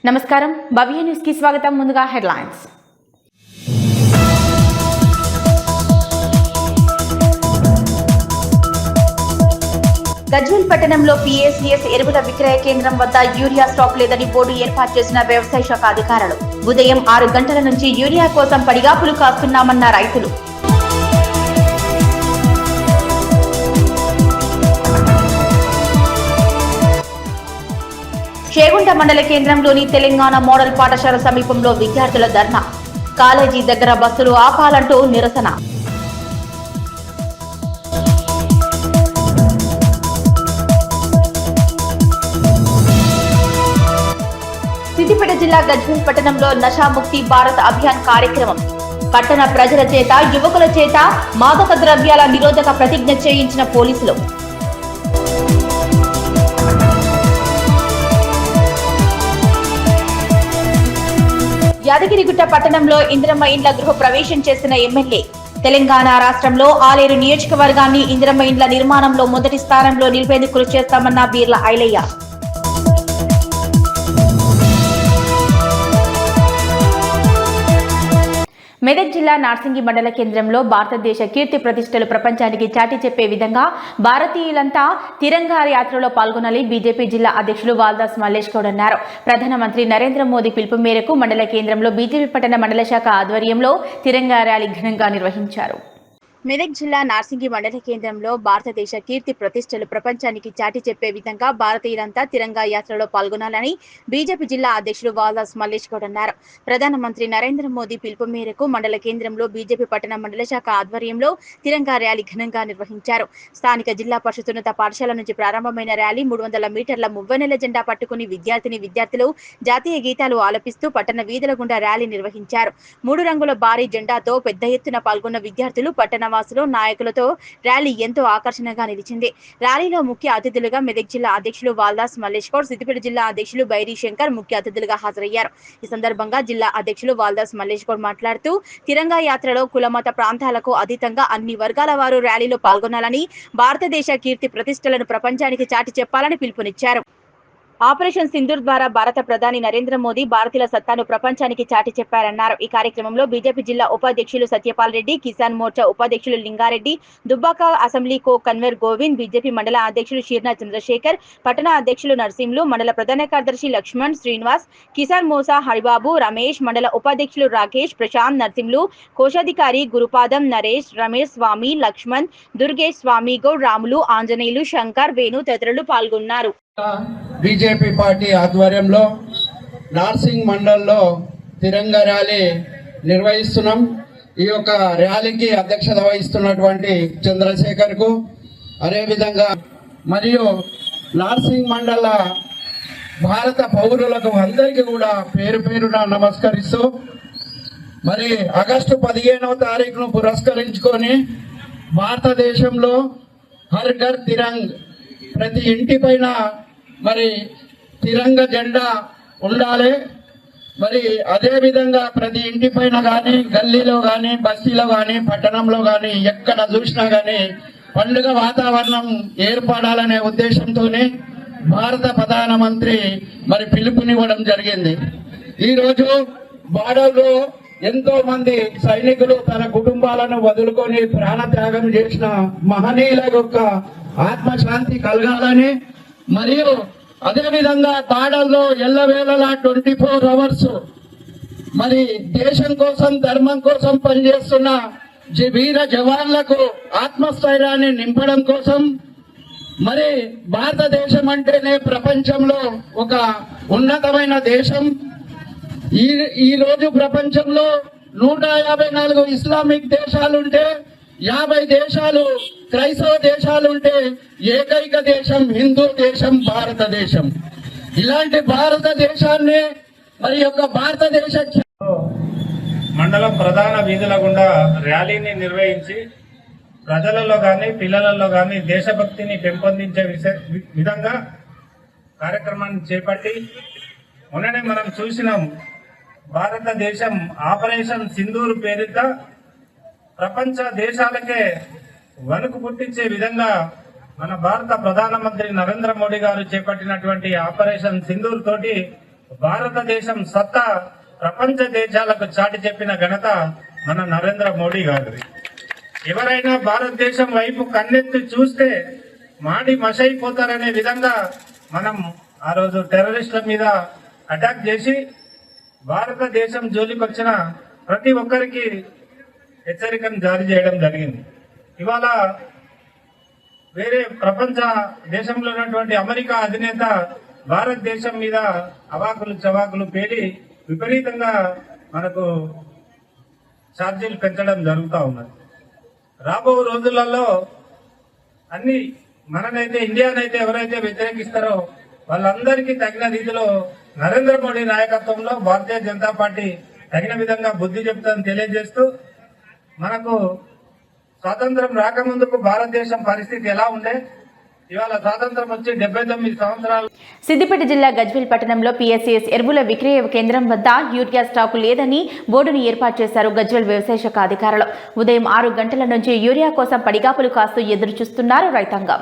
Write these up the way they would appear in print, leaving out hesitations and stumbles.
నమస్కారం భవ్య న్యూస్ కి స్వాగతం. ముందుగా హెడ్లైన్స్. గజ్వేల్ పట్టణంలో పిఎస్సిఎస్ ఎరువుల విక్రయ కేంద్రం వద్ద యూరియా స్టాక్ లేదని బోర్డు ఏర్పాటు చేసిన వ్యవసాయ శాఖ అధికారులు. ఉదయం 6 గంటల నుంచి యూరియా కోసం పడిగాపులు కాస్తున్నామన్న రైతులు. చేగుంట మండల కేంద్రంలోని తెలంగాణ మోడల్ పాఠశాల సమీపంలో విద్యార్థుల ధర్నా. కాలేజీ దగ్గర బస్సులు ఆపాలంటూ నిరసన. సిద్దిపేట జిల్లా గజ్వేల్ పట్టణంలో నషాముక్తి భారత్ అభియాన్ కార్యక్రమం. పట్టణ ప్రజల చేత యువకుల చేత మాదక ద్రవ్యాల నిరోధక ప్రతిజ్ఞ చేయించిన పోలీసులు. యాదగిరిగుట్ట పట్టణంలో ఇందిరమ్మ ఇండ్ల గృహ ప్రవేశం చేసిన ఎమ్మెల్యే. తెలంగాణ రాష్ట్రంలో ఆలేరు నియోజకవర్గాన్ని ఇందిరమ్మ ఇండ్ల నిర్మాణంలో మొదటి స్థానంలో నిలిపేందుకు కృషి చేస్తామన్న బీర్ల ఐలయ్య. మెదక్ జిల్లా నార్సింగి మండల కేంద్రంలో భారతదేశ కీర్తి ప్రతిష్టలు ప్రపంచానికి చాటి చెప్పే విధంగా భారతీయులంతా తిరంగా యాత్రలో పాల్గొనాలని బీజేపీ జిల్లా అధ్యక్షులు వాల్దాస్ మల్లేష్ గౌడ్ అన్నారు. ప్రధానమంత్రి నరేంద్ర మోదీ పిలుపు మేరకు మండల కేంద్రంలో బీజేపీ పట్టణ మండల శాఖ ఆధ్వర్యంలో తిరంగా ర్యాలీ ఘనంగా నిర్వహించారు. మెదక్ జిల్లా నార్సింగి మండల కేంద్రంలో భారతదేశ కీర్తి ప్రతిష్టలు ప్రపంచానికి చాటి చెప్పే విధంగా భారతీయులంతా తిరంగా యాత్రలో పాల్గొనాలని బీజేపీ జిల్లా అధ్యక్షుడు వాల్దాస్ మల్లేష్ గౌడ్ అన్నారు. ప్రధానమంత్రి నరేంద్ర మోదీ పిలుపు మేరకు మండల కేంద్రంలో బీజేపీ పట్టణ మండల శాఖ ఆధ్వర్యంలో తిరంగా ర్యాలీ ఘనంగా నిర్వహించారు. స్థానిక జిల్లా పరిషత్ పాఠశాల నుంచి ప్రారంభమైన ర్యాలీ 300 మీటర్ల మువ్వనెల జెండా పట్టుకుని విద్యార్థులు జాతీయ గీతాలు ఆలపిస్తూ పట్టణ వీధుల గుండా ర్యాలీ నిర్వహించారు. 3 రంగుల భారీ జెండాతో పెద్ద ఎత్తున పాల్గొన్న విద్యార్థులు పట్టణ నాయకులతో ర్యాలీ ఎంతో ఆకర్షణగా నిలిచింది. ర్యాలీలో ముఖ్య అతిథులుగా మెదక్ జిల్లా అధ్యక్షులు వాల్దాస్ మల్లేష్ గౌడ్, సిద్దిపేట జిల్లా అధ్యక్షులు బైరీ శంకర్ ముఖ్య అతిథులుగా హాజరయ్యారు. ఈ సందర్భంగా జిల్లా అధ్యక్షులు వాల్దాస్ మల్లేష్ గౌడ్ మాట్లాడుతూ తిరంగా యాత్రలో కులమత ప్రాంతాలకు అతీతంగా అన్ని వర్గాల వారు ర్యాలీలో పాల్గొనాలని, భారతదేశ కీర్తి ప్రతిష్టలను ప్రపంచానికి చాటి చెప్పాలని పిలుపునిచ్చారు. ఆపరేషన్ సింధూర్ ద్వారా భారత ప్రధాని నరేంద్ర మోదీ భారతీయుల సత్తాను ప్రపంచానికి చాటి చెప్పారన్నారు. ఈ కార్యక్రమంలో బీజేపీ జిల్లా ఉపాధ్యక్షులు సత్యపాల్ రెడ్డి, కిసాన్ మోర్చా ఉపాధ్యక్షులు Lingareddy, Dubbaka assembly co convener Govind, BJP మండల అధ్యక్షులు షీర్నా చంద్రశేఖర్, పట్టణ అధ్యక్షులు నర్సింహులు, మండల ప్రధాన కార్యదర్శి లక్ష్మణ్ శ్రీనివాస్, కిసాన్ మోసా హరిబాబు, రమేష్, మండల ఉపాధ్యక్షులు రాకేష్, ప్రశాంత్, నర్సింహులు, కోశాధికారి గురుపాదం, నరేష్, రమేష్ స్వామి, లక్ష్మణ్, దుర్గేష్ స్వామి గౌడ్, రాములు, ఆంజనేయులు, శంకర్, వేణు తదితరులు పాల్గొన్నారు. బీజేపీ పార్టీ ఆధ్వర్యంలో నార్సింగ్ మండల్లో తిరంగా ర్యాలీ నిర్వహిస్తున్నాం. ఈ యొక్క ర్యాలీకి అధ్యక్షత వహిస్తున్నటువంటి చంద్రశేఖర్ కు, అదేవిధంగా మరియు నార్సింగ్ మండల భారత పౌరులకు అందరికీ కూడా పేరు పేరున నమస్కరిస్తూ, మరి ఆగస్టు 15వ తారీఖును పురస్కరించుకొని భారతదేశంలో హర్ ఘర్ తిరంగ్, ప్రతి ఇంటి పైన మరి తిరంగ జెండా ఉండాలి. మరి అదే విధంగా ప్రతి ఇంటి పైన కానీ, గల్లీలో కానీ, బస్తీలో కానీ, పట్టణంలో కానీ ఎక్కడ చూసినా కానీ పండుగ వాతావరణం ఏర్పడాలనే ఉద్దేశంతోనే భారత ప్రధానమంత్రి మరి పిలుపునివ్వడం జరిగింది. ఈరోజు బార్డర్లో ఎంతో మంది సైనికులు తన కుటుంబాలను వదులుకొని ప్రాణత్యాగం చేసిన మహనీయుల యొక్క ఆత్మశాంతి కలగాలని, మరియు అదేవిధంగా బార్డర్లో ఎల్లవేళలా 24 అవర్స్ మరి దేశం కోసం, ధర్మం కోసం పనిచేస్తున్న వీర జవాన్లకు ఆత్మస్థైర్యాన్ని నింపడం కోసం, మరి భారతదేశం అంటేనే ప్రపంచంలో ఒక ఉన్నతమైన దేశం. ఈ రోజు ప్రపంచంలో 154 ఇస్లామిక్ దేశాలుంటే 50 దేశాలు క్రైస్తవ దేశాలుంటే ఏకైక దేశం హిందూ దేశం భారతదేశం. ఇలాంటి భారతదేశాన్ని మరి యొక్క భారతదేశ మండలం ప్రధాన వీధుల గుండా ర్యాలీని నిర్వహించి ప్రజలలో గాని, పిల్లలలో గాని దేశభక్తిని పెంపొందించే విధంగా కార్యక్రమాన్ని చేపట్టి మొన్ననే మనం చూసినాం. భారతదేశం ఆపరేషన్ సింధూర్ పేరిట ప్రపంచ దేశాలకే వణుకు పుట్టించే విధంగా మన భారత ప్రధానమంత్రి నరేంద్ర మోడీ గారు చేపట్టినటువంటి ఆపరేషన్ సింధూర్ తోటి భారతదేశం సత్తా ప్రపంచ దేశాలకు చాటి చెప్పిన ఘనత మన నరేంద్ర మోడీ గారిది. ఎవరైనా భారతదేశం వైపు కన్నెత్తి చూస్తే మాడి మషైపోతారనే విధంగా మనం ఆ రోజు టెర్రరిస్టుల మీద అటాక్ చేసి భారతదేశం జోలికొచ్చిన ప్రతి ఒక్కరికి హెచ్చరికను జారీ చేయడం జరిగింది. ఇవాళ వేరే ప్రపంచ దేశంలో ఉన్నటువంటి అమెరికా అధినేత భారతదేశం మీద అవాకులు చవాకులు పేలి విపరీతంగా మనకు ఛార్జీలు పెంచడం జరుగుతూ ఉన్నది. రాబో రోజులలో అన్ని మననైతే ఇండియానైతే ఎవరైతే వ్యతిరేకిస్తారో వాళ్ళందరికీ తగిన రీతిలో నరేంద్ర మోడీ నాయకత్వంలో భారతీయ జనతా పార్టీ తగిన విధంగా బుద్ధి చెబుతుందని తెలియజేస్తూ, మనకు స్వాతంత్రం రాకముందుకు భారతదేశం పరిస్థితి ఎలా ఉండే, ఇవాళ స్వాతంత్రం వచ్చి 79 సంవత్సరాలు. సిద్దిపేట జిల్లా గజ్వేల్ పట్టణంలో PSCS ఎరువుల విక్రయ కేంద్రం వద్ద యూరియా స్టాకు లేదని బోర్డును ఏర్పాటు చేశారు గజ్వేల్ వ్యవసాయ శాఖ అధికారులు. ఉదయం 6 గంటల నుంచి యూరియా కోసం పడిగాపులు కాస్తూ ఎదురు చూస్తున్నారు రైతాంగం.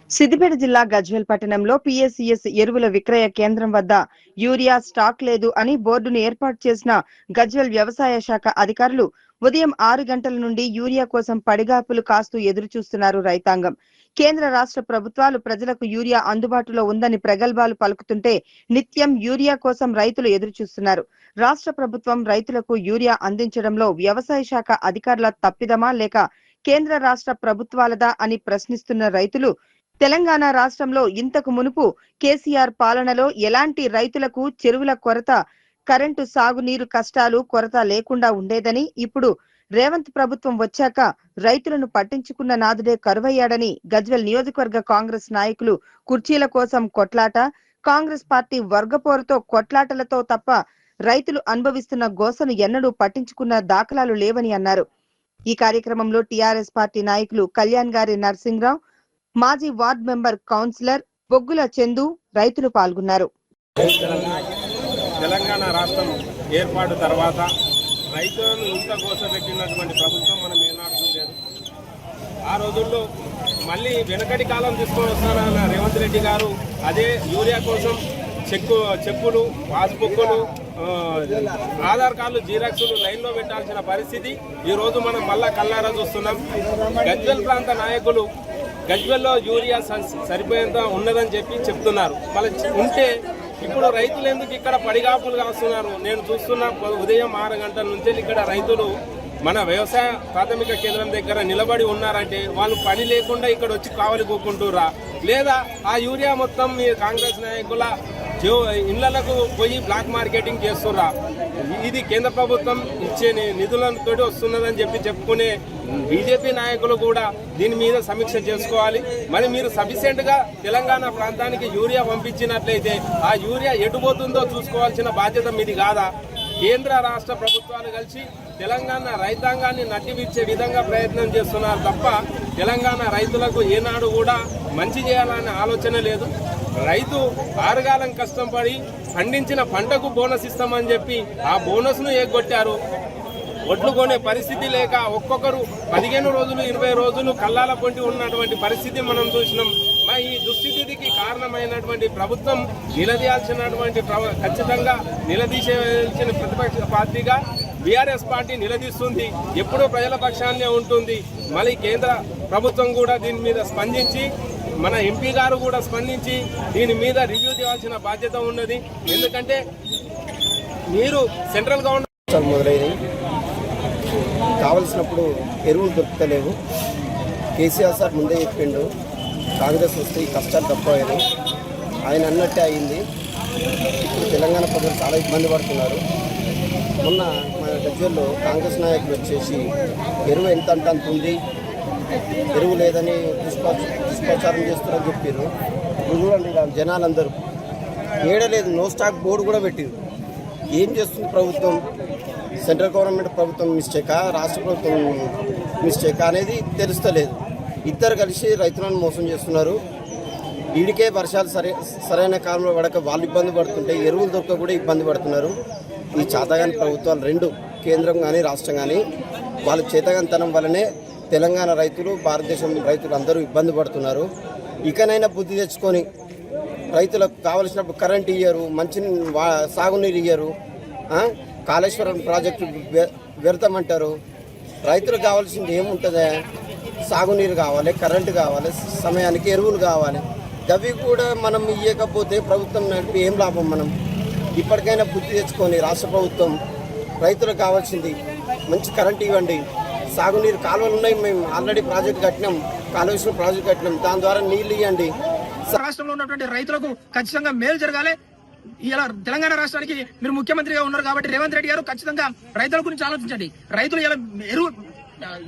సిద్దిపేట జిల్లా గజ్వేల్ పట్టణంలో PSCS ఎరువుల విక్రయ కేంద్రం వద్ద యూరియా స్టాక్ లేదు అని బోర్డును ఏర్పాటు చేసిన గజ్వేల్ వ్యవసాయ శాఖ అధికారులు ఉదయం 6 గంటల నుండి యూరియా కోసం పడిగాపులు కాస్తూ ఎదురు చూస్తున్నారు రైతాంగం. కేంద్ర రాష్ట్ర ప్రభుత్వాలు ప్రజలకు యూరియా అందుబాటులో ఉందని ప్రగల్భాలు పలుకుతుంటే నిత్యం యూరియా కోసం రైతులు ఎదురు చూస్తున్నారు. రాష్ట్ర ప్రభుత్వం రైతులకు యూరియా అందించడంలో వ్యవసాయ శాఖ అధికారుల తప్పిదమా లేక కేంద్ర రాష్ట్ర ప్రభుత్వాలదా అని ప్రశ్నిస్తున్న రైతులు, తెలంగాణ రాష్ట్రంలో ఇంతకు మునుపు కేసీఆర్ పాలనలో ఎలాంటి రైతులకు చెరువుల కొరత, కరెంటు, సాగునీరు కష్టాలు కొరత లేకుండా ఉండేదని, ఇప్పుడు రేవంత్ ప్రభుత్వం వచ్చాక రైతులను పట్టించుకున్న నాదుడే కరువయ్యాడని గజ్వేల్ నియోజకవర్గ కాంగ్రెస్ నాయకులు కుర్చీల కోసం కొట్లాట, కాంగ్రెస్ పార్టీ వర్గపోరుతో కొట్లాటలతో తప్ప రైతులు అనుభవిస్తున్న గోసను ఎన్నడూ పట్టించుకున్న దాఖలాలు లేవని అన్నారు. ఈ కార్యక్రమంలో టీఆర్ఎస్ పార్టీ నాయకులు కళ్యాణ్ గారి నర్సింగ్రావు, మాజీ వార్డ్ మెంబర్ కౌన్సిలర్ బొగ్గుల చందు రైతులు పాల్గొన్నారు. తెలంగాణ రాష్ట్రం ఏర్పాటు తర్వాత రైతులను ఇంత కోసపెట్టినటువంటి ప్రభుత్వం మనం ఏనాడు లేదు. ఆ రోజుల్లో మళ్ళీ వెనకటి కాలం తీసుకొని వస్తారన్న రేవంత్ రెడ్డి గారు అదే యూరియా కోసం చెప్పులు, పాస్బుక్లు, ఆధార్ కార్డులు, జీరాక్సులు లైన్లో పెట్టాల్సిన పరిస్థితి ఈరోజు మనం మళ్ళా కల్లారా చూస్తున్నాం. గజ్వేల్ ప్రాంత నాయకులు గజ్వేల్లో యూరియా సరిపోయేంత ఉన్నదని చెప్తున్నారు. మళ్ళీ ఉంటే ఇప్పుడు రైతులు ఎందుకు ఇక్కడ పడిగాపులు కాస్తున్నారు? నేను చూస్తున్న ఉదయం 6 గంటల నుంచి ఇక్కడ రైతులు మన వ్యవసాయ ప్రాథమిక కేంద్రం దగ్గర నిలబడి ఉన్నారంటే వాళ్ళు పని లేకుండా ఇక్కడ వచ్చి కావలి కూకుంటురా, లేదా ఆ యూరియా మొత్తం మీ కాంగ్రెస్ నాయకుల ఇళ్లకు పోయి బ్లాక్ మార్కెటింగ్ చేస్తుర్రా? ఇది కేంద్ర ప్రభుత్వం ఇచ్చే నిధులతో వస్తున్నదని చెప్పుకునే బీజేపీ నాయకులు కూడా దీని మీద సమీక్ష చేసుకోవాలి. మరి మీరు సఫిషియెంట్గా తెలంగాణ ప్రాంతానికి యూరియా పంపించినట్లయితే ఆ యూరియా ఎటుపోతుందో చూసుకోవాల్సిన బాధ్యత మీది కాదా? కేంద్ర రాష్ట్ర ప్రభుత్వాలు కలిసి తెలంగాణ రైతాంగాన్ని నట్టివిచ్చే విధంగా ప్రయత్నం చేస్తున్నారు తప్ప తెలంగాణ రైతులకు ఏనాడు కూడా మంచి చేయాలనే ఆలోచన లేదు. రైతు ఆరుగాలం కష్టపడి పండించిన పంటకు బోనస్ ఇస్తామని చెప్పి ఆ బోనస్ను ఎగ్గొట్టారు. ఒడ్లు కొనే పరిస్థితి లేక ఒక్కొక్కరు 15 రోజులు 20 రోజులు కల్లాల పొంటి ఉన్నటువంటి పరిస్థితి మనం చూసినాం. ఈ దుస్థితికి కారణమైనటువంటి ప్రభుత్వం నిలదీయాల్సినటువంటి ఖచ్చితంగా నిలదీసేయాల్సిన ప్రతిపక్ష పార్టీగా బీఆర్ఎస్ పార్టీ నిలదీస్తుంది. ఎప్పుడూ ప్రజల పక్షాన్నే ఉంటుంది. మళ్ళీ కేంద్ర ప్రభుత్వం కూడా దీని మీద స్పందించి, మన ఎంపీ గారు కూడా స్పందించి దీని మీద రివ్యూ చేయాల్సిన బాధ్యత ఉన్నది. ఎందుకంటే మీరు సెంట్రల్ గవర్నమెంట్ మొదలైనవి కావలసినప్పుడు ఎరువులు దొరుకుతలేవు. కేసీఆర్ సార్ ముందే చెప్పిండు కాంగ్రెస్ వస్తే ఈ కష్టాలు తప్పయ్యాయి. ఆయన అన్నట్టే అయింది. ఇప్పుడు తెలంగాణ ప్రజలు చాలా ఇబ్బంది పడుతున్నారు. మొన్న మన గజ్వేల్లో కాంగ్రెస్ నాయకులు వచ్చేసి ఎరువు ఎంత అంటే అంత ఉంది, ఎరువు లేదని దుష్ప్రచారం చేస్తున్నారని చెప్పారు. చూడండి జనాలందరూ ఏడలేదు, నో స్టాక్ బోర్డు కూడా పెట్టారు. ఏం చేస్తుంది ప్రభుత్వం? సెంట్రల్ గవర్నమెంట్ ప్రభుత్వం మిస్టేకా, రాష్ట్ర ప్రభుత్వం మిస్టేకా అనేది తెలుస్తలేదు. ఇద్దరు కలిసి రైతులను మోసం చేస్తున్నారు. వీడికే వర్షాలు సరైన కాలంలో పడక వాళ్ళు ఇబ్బంది పడుతుంటే ఎరువులు దొరక కూడా ఇబ్బంది పడుతున్నారు. ఈ చేతగాని ప్రభుత్వాలు రెండు, కేంద్రం కానీ రాష్ట్రం కానీ, వాళ్ళ చేతగానితనం వల్లనే తెలంగాణ రైతులు, భారతదేశం రైతులు అందరూ ఇబ్బంది పడుతున్నారు. ఇకనైనా బుద్ధి తెచ్చుకొని రైతులకు కావలసినప్పుడు కరెంట్ ఇయ్యరు, మంచి సాగునీరు ఇయ్యరు, కాళేశ్వరం ప్రాజెక్టు వ్యర్థమంటారు. రైతులకు కావాల్సింది ఏముంటుంది? సాగునీరు కావాలి, కరెంటు కావాలి, సమయానికి ఎరువులు కావాలి. అవి కూడా మనం ఇవ్వకపోతే ప్రభుత్వం నడిపి ఏం లాభం? మనం ఇప్పటికైనా బుద్ధి తెచ్చుకొని రాష్ట్ర ప్రభుత్వం రైతులకు కావాల్సింది మంచి కరెంటు ఇవ్వండి, సాగునీరు కాలువలు ఉన్నాయి, మేము ఆల్రెడీ ప్రాజెక్టు కట్టినాం, కాళేశ్వరం ప్రాజెక్టు కట్టినాం, దాని ద్వారా నీళ్లు ఇవ్వండి. రాష్ట్రంలో ఉన్నటువంటి రైతులకు ఖచ్చితంగా మేలు జరగాలి. ఇలా తెలంగాణ రాష్ట్రానికి మీరు ముఖ్యమంత్రిగా ఉన్నారు కాబట్టి రేవంత్ రెడ్డి గారు ఖచ్చితంగా రైతుల గురించి ఆలోచించండి. రైతులు ఇలా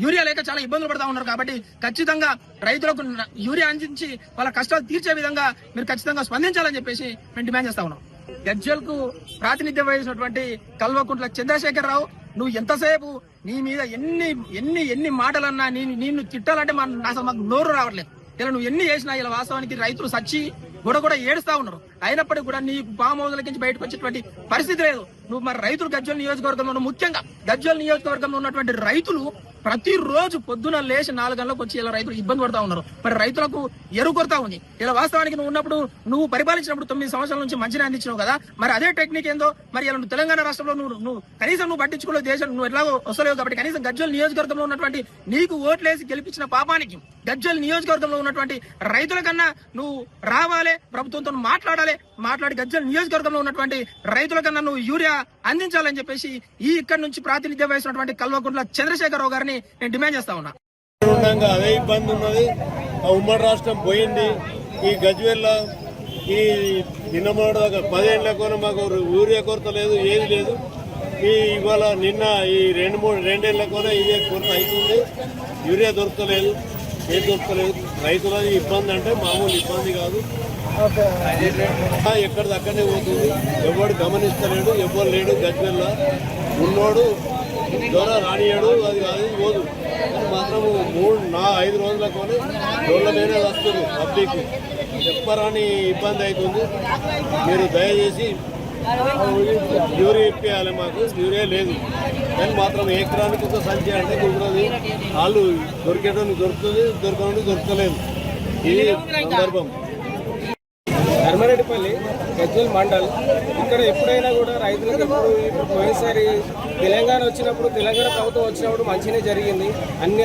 యూరియా లేక చాలా ఇబ్బందులు పడతా ఉన్నారు కాబట్టి ఖచ్చితంగా రైతులకు యూరియా అందించి వాళ్ళ కష్టాలు తీర్చే విధంగా మీరు ఖచ్చితంగా స్పందించాలని చెప్పేసి మేము డిమాండ్ చేస్తా ఉన్నాం. గజ్వేల్ కు ప్రాతినిధ్యం వహించినటువంటి కల్వకుంట్ల చంద్రశేఖరరావు, నువ్వు ఎంతసేపు నీ మీద ఎన్ని మాటలన్నా నిన్ను తిట్టాలంటే అసలు మాకు నోరు రావట్లేదు. ఇలా నువ్వు ఎన్ని చేసినా ఇలా వాస్తవానికి రైతులు సచ్చి కూడా ఏడుస్తా ఉన్నారు. అయినప్పటికీ కూడా నీ ఫామ్ హౌస్ల నుంచి బయటకు వచ్చేటువంటి పరిస్థితి లేదు. నువ్వు మరి రైతులు గజ్వేల్ నియోజకవర్గంలో, ముఖ్యంగా గజ్వేల్ నియోజకవర్గంలో ఉన్నటువంటి రైతులు ప్రతిరోజు పొద్దున లేచి 4 గంటలకు వచ్చి ఇలా రైతులు ఇబ్బంది పడతా ఉన్నారు. మరి రైతులకు ఎరువు కొరత ఉంది. ఇలా వాస్తవానికి నువ్వు పరిపాలించినప్పుడు 9 సంవత్సరాల నుంచి మంచిగా అందించినావు కదా, మరి అదే టెక్నిక్ ఏందో మరి ఇలా నువ్వు తెలంగాణ రాష్ట్రంలో నువ్వు కనీసం నువ్వు పట్టించుకోలేదు. దేశం నువ్వు ఎట్లాగో వస్తలేవు కాబట్టి కనీసం గజ్వేల్ నియోజకవర్గంలో ఉన్నటువంటి నీకు ఓట్లేసి గెలిపించిన పాపానికి గజ్వేల్ నియోజకవర్గంలో ఉన్నటువంటి రైతుల కన్నా నువ్వు రావాలి, ప్రభుత్వంతో మాట్లాడి గజ్వేల్ నియోజకవర్గంలో ఉన్నటువంటి రైతుల కన్నా నువ్వు యూరియా అందించాలని చెప్పేసి ఇక్కడి నుంచి ప్రాతినిధ్యం వహిస్తున్నటువంటి కల్వకుంట్ల చంద్రశేఖరరావు గారిని నేను డిమాండ్ చేస్తా ఉన్నా. అదే ఇబ్బంది ఉన్నది. ఉమ్మడి రాష్ట్రం పోయింది. ఈ గజ్వేల్లో ఈ నిన్నమోడు దాకా 10 ఏళ్ళ కూడా మాకు యూరియా కొరత లేదు, ఏది లేదు. ఇవాళ నిన్న ఈ 2 ఏళ్ళ కూడా ఇదే కొరత అవుతుంది. యూరియా దొరకలేదు, ఏది దొరకలేదు. రైతులది ఇబ్బంది అంటే మామూలు ఇబ్బంది కాదు. ఎక్కడిదక్కడనే పోతుంది. ఎవడు గమనిస్తలేడు, ఎవరు లేడు. గజ్వేల్లో ఉన్నోడు జ్వర రానియాడు, అది పోదు. మాత్రం 5 రోజులకొని రోడ్ల మీద వస్తుంది. పబ్లిక్ చెప్పరాని ఇబ్బంది అవుతుంది. మీరు దయచేసి యూరియా ఇప్పించాలి. మాకు యూరియా లేదు కానీ మాత్రం ఎకరానికి ఒక సంఖ్య అంటే కుదరదు. వాళ్ళు దొరికేటోని దొరుకుతుంది, దొరకడానికి దొరకలేదు. ఇది సందర్భం. ధర్మారెడ్డిపల్లి గజ్వేల్ మండల్. ఇక్కడ ఎప్పుడైనా కూడా రైతులకు ఇప్పుడు పోయినసారి తెలంగాణ వచ్చినప్పుడు, తెలంగాణ ప్రభుత్వం వచ్చినప్పుడు మంచిగానే జరిగింది. అన్ని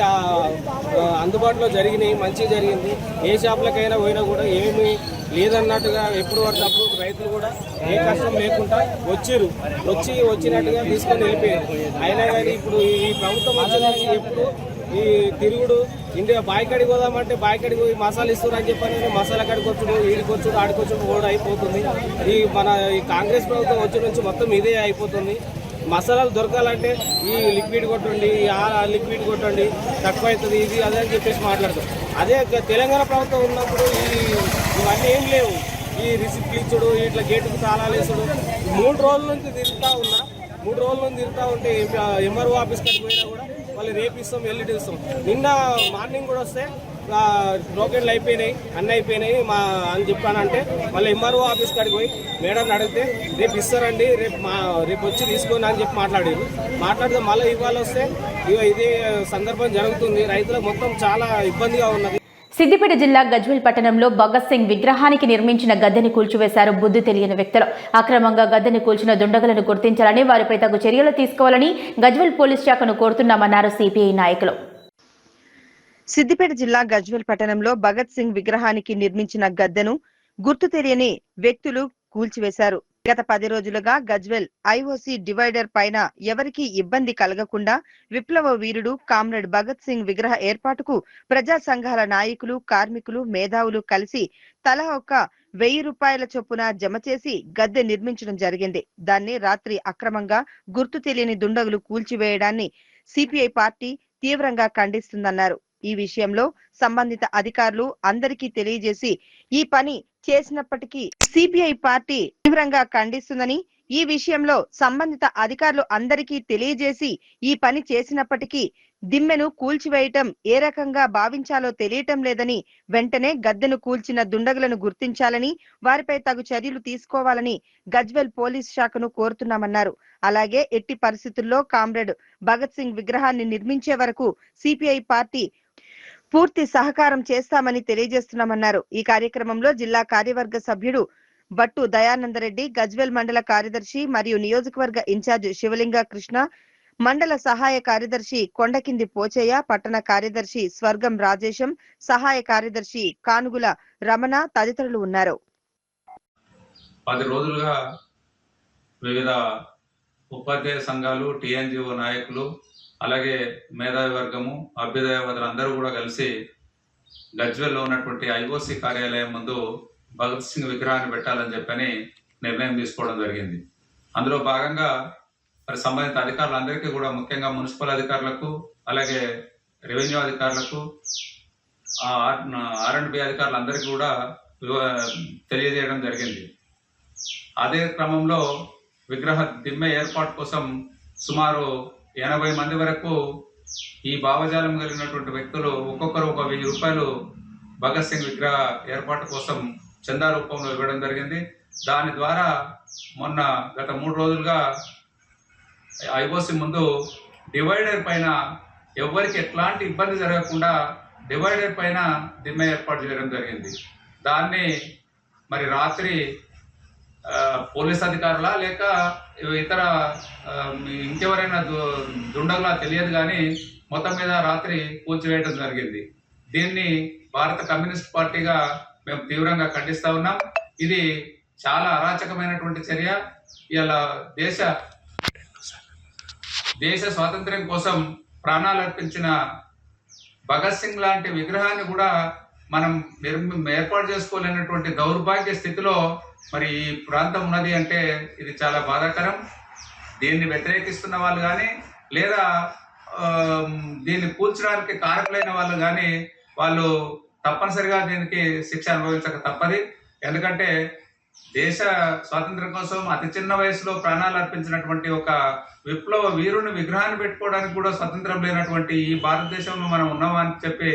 అందుబాటులో జరిగినాయి, మంచిగా జరిగింది. ఏ షాపులకైనా పోయినా కూడా ఏమీ లేదన్నట్టుగా ఎప్పుడు పడినప్పుడు రైతులు కూడా ఏ కష్టం లేకుండా వచ్చినట్టుగా తీసుకొని వెళ్ళిపోయారు. అయినా కానీ ఇప్పుడు ఈ ప్రభుత్వం వచ్చిన ఎప్పుడు ఈ తిరుగుడు ఇండియా బాయికాడికి పోదామంటే బాయికాడికి పోయి మసాలా ఇస్తున్నారు అని చెప్పని మసాలా కాడికి వచ్చుడు, ఈడికొచ్చుడు, ఆడికొచ్చుడు కూడా అయిపోతుంది. ఈ కాంగ్రెస్ ప్రభుత్వం వచ్చి నుంచి మొత్తం ఇదే అయిపోతుంది. మసాలాలు దొరకాలంటే ఈ లిక్విడ్ కొట్టండి, ఆ లిక్విడ్ కొట్టండి, తక్కువ అవుతుంది, ఇది అదే అని చెప్పేసి మాట్లాడతారు. అదే తెలంగాణ ప్రభుత్వం ఉన్నప్పుడు ఇవన్నీ ఏం లేవు. ఈ రిసిప్ట్లు ఇచ్చుడు, ఇట్లా గేటుకు తాళాలు వేసుడు. 3 రోజుల నుంచి తిరుగుతూ ఉంటే ఎంఆర్ఓ ఆఫీస్ కాడికి పోయినా కూడా వాళ్ళు రేపు ఇస్తాం, ఎల్లుండి ఇస్తాం. నిన్న మార్నింగ్ కూడా వస్తే టోకెన్లు అయిపోయినాయి, అన్నీ అయిపోయినాయి అని చెప్పానంటే మళ్ళీ ఎంఆర్ఓ ఆఫీస్ కాడికి పోయి మేడం అడిగితే రేపు ఇస్తారండి, రేపు వచ్చి తీసుకోండి అని చెప్పి మాట్లాడితే మళ్ళీ ఇవాళ వస్తే ఇదే సందర్భం జరుగుతుంది. రైతులకు మొత్తం చాలా ఇబ్బందిగా ఉన్నది. సిద్దిపేట జిల్లా గజ్వేల్ పట్టణంలో భగత్ సింగ్ విగ్రహానికి నిర్మించిన గద్దెని కూల్చివేశారు బుద్ధి తెలియని వ్యక్తులు. అక్రమంగా గద్దెని కూల్చిన దుండగులను గుర్తించాలని, వారిపై తగు చర్యలు తీసుకోవాలని గజ్వేల్ పోలీస్ శాఖను కోరుతున్నామన్నారు సిపిఐ నాయకులు. సిద్దిపేట జిల్లా గజ్వేల్ పట్టణంలో భగత్ సింగ్ విగ్రహానికి నిర్మించిన గద్దెను గుర్తు తెలియని వ్యక్తులు కూల్చివేశారు. గత 10 రోజులుగా గజ్వేల్ ఐఓసీ డివైడర్ పైన ఎవరికీ ఇబ్బంది కలగకుండా విప్లవ వీరుడు కామ్రేడ్ భగత్ సింగ్ విగ్రహ ఏర్పాటుకు ప్రజా సంఘాల నాయకులు, కార్మికులు, మేధావులు కలిసి తలా ఒక 1000 రూపాయల చొప్పున జమ చేసి గద్దె నిర్మించడం జరిగింది. దాన్ని రాత్రి అక్రమంగా గుర్తు తెలియని దుండగులు కూల్చివేయడాన్ని సిపిఐ పార్టీ తీవ్రంగా ఖండిస్తుందన్నారు. ఈ విషయంలో సంబంధిత అధికారులు అందరికీ తెలియజేసి ఈ పని చేసినప్పటికీ సిపిఐ పార్టీ తీవ్రంగా ఖండిస్తుందని, ఈ విషయంలో సంబంధిత అధికారులు అందరికీ తెలియజేసి ఈ పని చేసినప్పటికీ దిమ్మెను కూల్చివేయటం ఏ రకంగా భావించాలో తెలియటం లేదని, వెంటనే గద్దెను కూల్చిన దుండగులను గుర్తించాలని, వారిపై తగు చర్యలు తీసుకోవాలని గజ్వేల్ పోలీస్ శాఖను కోరుతున్నామన్నారు. అలాగే ఎట్టి పరిస్థితుల్లో కామ్రేడ్ భగత్ సింగ్ విగ్రహాన్ని నిర్మించే వరకు సిపిఐ పార్టీ పూర్తి సహకారం చేస్తామని తెలియజేస్తున్నామన్నారు. ఈ కార్యక్రమంలో జిల్లా కార్యవర్గ సభ్యుడు బట్టు దయానందరెడ్డి, గజ్వేల్ మండల కార్యదర్శి మరియు నియోజకవర్గ ఇన్ఛార్జ్ శివలింగ కృష్ణ, మండల సహాయ కార్యదర్శి కొండకింది పోచయ్య, పట్టణ కార్యదర్శి స్వర్గం రాజేశం, సహాయ కార్యదర్శి కానుగుల రమణ తదితరులు ఉన్నారు. 10 రోజులుగా వివిధ ఉపాధ్యాయ సంఘాలు, టీఎన్జిఓ నాయకులు, అలాగే మేధావి వర్గము, అభ్యుదయవాదులు అందరూ కూడా కలిసి గజ్వేల్లో ఉన్నటువంటి ఐఓసి కార్యాలయం ముందు భగత్ సింగ్ విగ్రహాన్ని పెట్టాలని చెప్పని నిర్ణయం తీసుకోవడం జరిగింది. అందులో భాగంగా మరి సంబంధిత అధికారులందరికీ కూడా, ముఖ్యంగా మున్సిపల్ అధికారులకు, అలాగే రెవెన్యూ అధికారులకు, R&B అధికారులందరికీ కూడా తెలియజేయడం జరిగింది. అదే క్రమంలో విగ్రహ దిమ్మె ఏర్పాటు కోసం సుమారు 80 మంది వరకు ఈ భావజాలం కలిగినటువంటి వ్యక్తులు ఒక్కొక్కరు 1000 రూపాయలు భగత్ సింగ్ విగ్రహ ఏర్పాటు కోసం చందా రూపంలో ఇవ్వడం జరిగింది. దాని ద్వారా మొన్న గత 3 రోజులుగా ఐఓసి ముందు డివైడర్ పైన ఎవరికి ఎట్లాంటి ఇబ్బంది జరగకుండా డివైడర్ పైన దిమ్మె ఏర్పాటు చేయడం జరిగింది. దాన్ని మరి రాత్రి పోలీస్ అధికారులా లేక ఇతర ఇంకెవరైనా దుండగులా తెలియదు, కానీ మొత్తం మీద రాత్రి కూల్చివేయడం జరిగింది. దీన్ని భారత కమ్యూనిస్ట్ పార్టీగా మేము తీవ్రంగా ఖండిస్తా ఉన్నాం. ఇది చాలా అరాచకమైనటువంటి చర్య. ఇలా దేశ స్వాతంత్ర్యం కోసం ప్రాణాలు అర్పించిన భగత్ సింగ్ లాంటి విగ్రహాన్ని కూడా మనం ఏర్పాటు చేసుకోలేనటువంటి దౌర్భాగ్య స్థితిలో మరి ఈ ప్రాంతం ఉన్నది అంటే ఇది చాలా బాధాకరం. దీన్ని వ్యతిరేకిస్తున్న వాళ్ళు కానీ, లేదా దీన్ని కూల్చడానికి కారకులైన వాళ్ళు కానీ, వాళ్ళు తప్పనిసరిగా దీనికి శిక్ష అనుభవించక తప్పది. ఎందుకంటే దేశ స్వాతంత్ర్యం కోసం అతి చిన్న వయసులో ప్రాణాలు అర్పించినటువంటి ఒక విప్లవ వీరుని విగ్రహాన్ని పెట్టుకోవడానికి కూడా స్వతంత్రం లేనటువంటి ఈ భారతదేశంలో మనం ఉన్నామని చెప్పి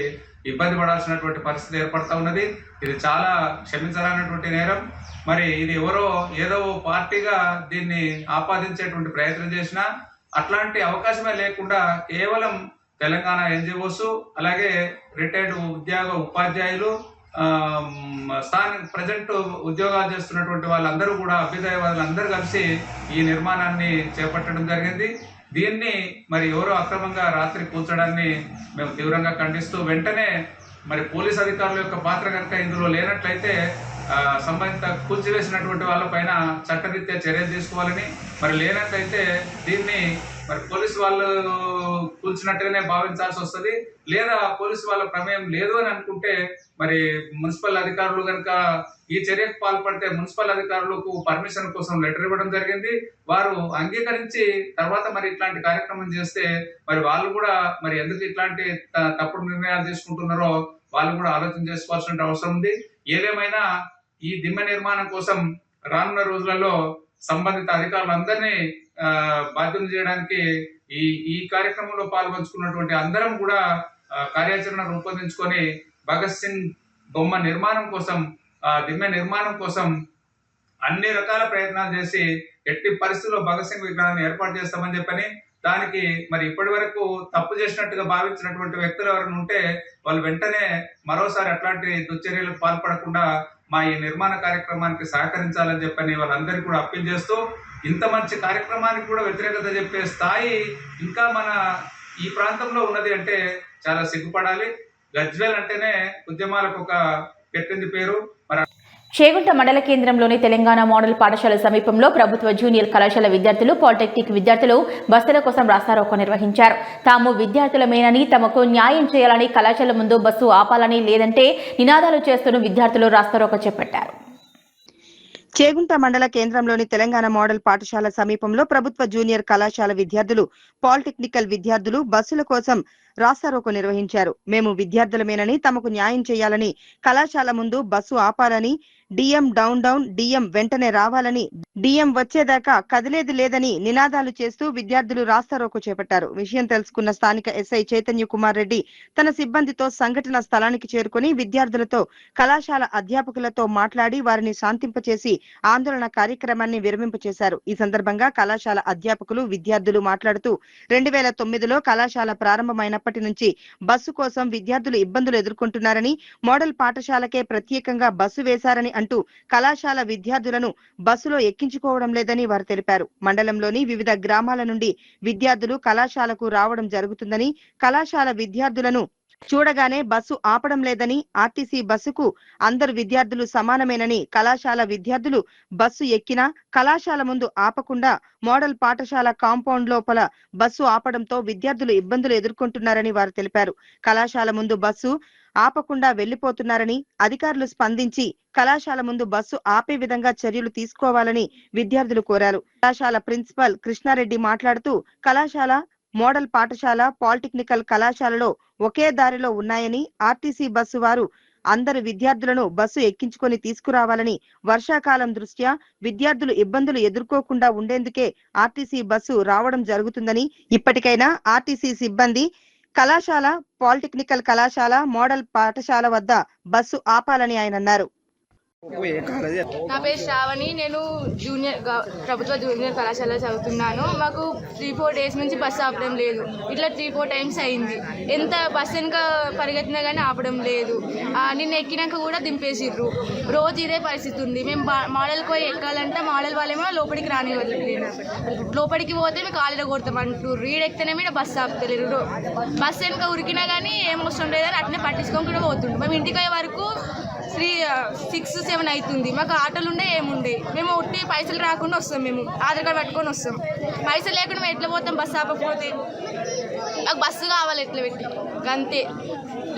ఇబ్బంది పడాల్సినటువంటి పరిస్థితి ఏర్పడతా ఉన్నది. ఇది చాలా క్షమించరానటువంటి నేరం. మరి ఇది ఎవరో ఏదో పార్టీగా దీన్ని ఆపాదించేటువంటి ప్రయత్నం చేసినా అట్లాంటి అవకాశమే లేకుండా కేవలం తెలంగాణ ఎన్జిఓస్, అలాగే రిటైర్డ్ ఉపాధ్యాయులు, ప్రజెంట్ ఉద్యోగాలు చేస్తున్నటువంటి వాళ్ళందరూ కూడా, అభ్యుదయవాదులు అందరూ కలిసి ఈ నిర్మాణాన్ని చేపట్టడం జరిగింది. దీన్ని మరి ఎవరో అక్రమంగా రాత్రి కూల్చడాన్ని మేము తీవ్రంగా ఖండిస్తూ, వెంటనే మరి పోలీస్ అధికారుల యొక్క పాత్ర కనుక ఇందులో లేనట్లయితే సంబంధిత కూల్చివేసినటువంటి వాళ్ళపైన చట్టరీత్యా చర్యలు తీసుకోవాలని, మరి లేనట్లయితే దీన్ని మరి పోలీసు వాళ్ళు కూల్చినట్టుగానే భావించాల్సి వస్తుంది. లేదా పోలీసు వాళ్ళ ప్రమేయం లేదు అని అనుకుంటే మరి మున్సిపల్ అధికారులు కనుక ఈ చర్యకు పాల్పడితే మున్సిపల్ అధికారులకు పర్మిషన్ కోసం లెటర్ ఇవ్వడం జరిగింది. వారు అంగీకరించి తర్వాత మరి ఇట్లాంటి కార్యక్రమం చేస్తే మరి వాళ్ళు కూడా మరి ఎందుకు ఇట్లాంటి తప్పుడు నిర్ణయాలు తీసుకుంటున్నారో వాళ్ళు కూడా ఆలోచన చేసుకోవాల్సిన అవసరం ఉంది. ఏదేమైనా ఈ దిమ్మె నిర్మాణం కోసం రానున్న రోజులలో సంబంధిత అధికారులందరినీ బాధ్యత చేయడానికి ఈ కార్యక్రమంలో పాల్గొంచుకున్నటువంటి అందరం కూడా కార్యాచరణ రూపొందించుకొని భగత్ సింగ్ బొమ్మ నిర్మాణం కోసం, దిమ్మె నిర్మాణం కోసం అన్ని రకాల ప్రయత్నాలు చేసి ఎట్టి పరిస్థితుల్లో భగత్ సింగ్ విగ్రహాన్ని ఏర్పాటు చేస్తామని చెప్పని, దానికి మరి ఇప్పటి వరకు తప్పు చేసినట్టుగా భావించినటువంటి వ్యక్తులు ఎవరైనా ఉంటే వాళ్ళు వెంటనే మరోసారి అట్లాంటి దుశ్చర్యలకు పాల్పడకుండా మా ఈ నిర్మాణ కార్యక్రమానికి సహకరించాలని చెప్పని వాళ్ళందరికీ కూడా అప్పీల్ చేస్తూ, ఇంత మంచి కార్యక్రమానికి కూడా వ్యతిరేకత చెప్పే స్థాయి ఇంకా మన ఈ ప్రాంతంలో ఉన్నది అంటే చాలా సిగ్గుపడాలి. గజ్వేల్ అంటేనే ఉద్యమాలకు ఒక పెట్టింది పేరు. మరి చేగుంట మండల కేంద్రంలోని తెలంగాణ మోడల్ పాఠశాల సమీపంలో ప్రభుత్వ జూనియర్ కళాశాల విద్యార్థులు, పాలిటెక్నిక్ విద్యార్థులు బస్సుల కోసం రాస్తారోకో నిర్వహించారు. తాము విద్యార్థులమేనని, తమకు న్యాయం చేయాలని, కళాశాల ముందు బస్సు ఆపాలని, లేదంటే నినాదాలు చేస్తూ విద్యార్థులు రాస్తారోకో చేపట్టారు. చేగుంట మండల కేంద్రంలోని తెలంగాణ మోడల్ పాఠశాల సమీపంలో ప్రభుత్వ జూనియర్ కళాశాల విద్యార్థులు, పాలిటెక్నికల్ విద్యార్థులు బస్సుల కోసం రాస్తారోకో నిర్వహించారు. మేము విద్యార్థులమేనని, తమకు న్యాయం చేయాలని, కళాశాల ముందు బస్సు ఆపాలని డిఎం డౌన్ డౌన్, డిఎం వెంటనే రావాలని, డిఎం వచ్చేదాకా కదిలేది లేదని నినాదాలు చేస్తూ విద్యార్థులు రాస్తారోకో చేపట్టారు. విషయం తెలుసుకున్న స్థానిక ఎస్ఐ చైతన్య కుమార్ రెడ్డి తన సిబ్బందితో సంఘటన స్థలానికి చేరుకుని విద్యార్థులతో, కళాశాల అధ్యాపకులతో మాట్లాడి వారిని శాంతింపచేసి ఆందోళన కార్యక్రమాన్ని విరమింపచేశారు. ఈ సందర్భంగా కళాశాల అధ్యాపకులు, విద్యార్థులు మాట్లాడుతూ 2009లో కళాశాల ప్రారంభమైనప్పటి నుంచి బస్సు కోసం విద్యార్థులు ఇబ్బందులు ఎదుర్కొంటున్నారని, మోడల్ పాఠశాలకే ప్రత్యేకంగా బస్సు వేశారని అంటూ కళాశాల విద్యార్థులను బస్సులో ఎక్కించుకోవడం లేదని వారు తెలిపారు. మండలంలోని వివిధ గ్రామాల నుండి విద్యార్థులు కళాశాలకు రావడం జరుగుతుందని, కళాశాల విద్యార్థులను చూడగానే బస్సు ఆపడం లేదని, ఆర్టీసీ బస్సుకు అందరు విద్యార్థులు సమానమేనని, కళాశాల విద్యార్థులు బస్సు ఎక్కినా కళాశాల ముందు ఆపకుండా మోడల్ పాఠశాల కాంపౌండ్ లోపల బస్సు ఆపడంతో విద్యార్థులు ఇబ్బందులు ఎదుర్కొంటున్నారని వారు తెలిపారు. కళాశాల ముందు బస్సు ఆపకుండా వెళ్లిపోతున్నారని, అధికారులు స్పందించి కళాశాల ముందు బస్సు ఆపే విధంగా చర్యలు తీసుకోవాలని విద్యార్థులు కోరారు. కళాశాల ప్రిన్సిపల్ కృష్ణారెడ్డి మాట్లాడుతూ కళాశాల, మోడల్ పాఠశాల, పాలిటెక్నికల్ కళాశాలలో ఒకే దారిలో ఉన్నాయని, ఆర్టీసీ బస్సు వారు అందరు విద్యార్థులను బస్సు ఎక్కించుకొని తీసుకురావాలని, వర్షాకాలం దృష్ట్యా విద్యార్థులు ఇబ్బందులు ఎదుర్కోకుండా ఉండేందుకే ఆర్టీసీ బస్సు రావడం జరుగుతుందని, ఇప్పటికైనా ఆర్టీసీ సిబ్బంది కళాశాల, పాలిటెక్నికల్ కళాశాల, మోడల్ పాఠశాల వద్ద బస్సు ఆపాలని ఆయన అన్నారు. నా పేరు శ్రావణి. నేను ప్రభుత్వ జూనియర్ కళాశాలలో చదువుతున్నాను. మాకు 3-4 డేస్ నుంచి బస్సు ఆపడం లేదు. ఇట్లా 3-4 టైమ్స్ అయింది. ఎంత బస్సు వెనుక పరిగెత్తినా కానీ ఆపడం లేదు. నిన్న ఎక్కినాక కూడా దింపేసిర్రు. రోజు ఇదే పరిస్థితి ఉంది. మేము మోడల్కి పోయి ఎక్కాలంటే మోడల్ వాళ్ళేమో లోపలికి రానివ్వదు. లోపలికి పోతే మేము కాలేజీలో కొడతామంటారు. ఈడెక్తేనేమో ఇక్కడ బస్సు ఆపుతలేరు. బస్సు వెనుక ఉరికినా కానీ ఏం అవసరం లేదని అట్నే పట్టించుకోకుండా పోతుండ్రు. మేము ఇంటికి పోయే వరకు 6-7 అవుతుంది. మాకు ఆటోలు ఉండే ఏముండే, మేము ఒట్టి పైసలు రాకుండా వస్తాం. మేము ఆధార్ కార్డు పట్టుకొని వస్తాం. పైసలు లేకుండా మేము ఎట్లా పోతాం బస్సు ఆపకపోతే? మాకు బస్సు కావాలి ఎట్లా పెట్టి అంతే.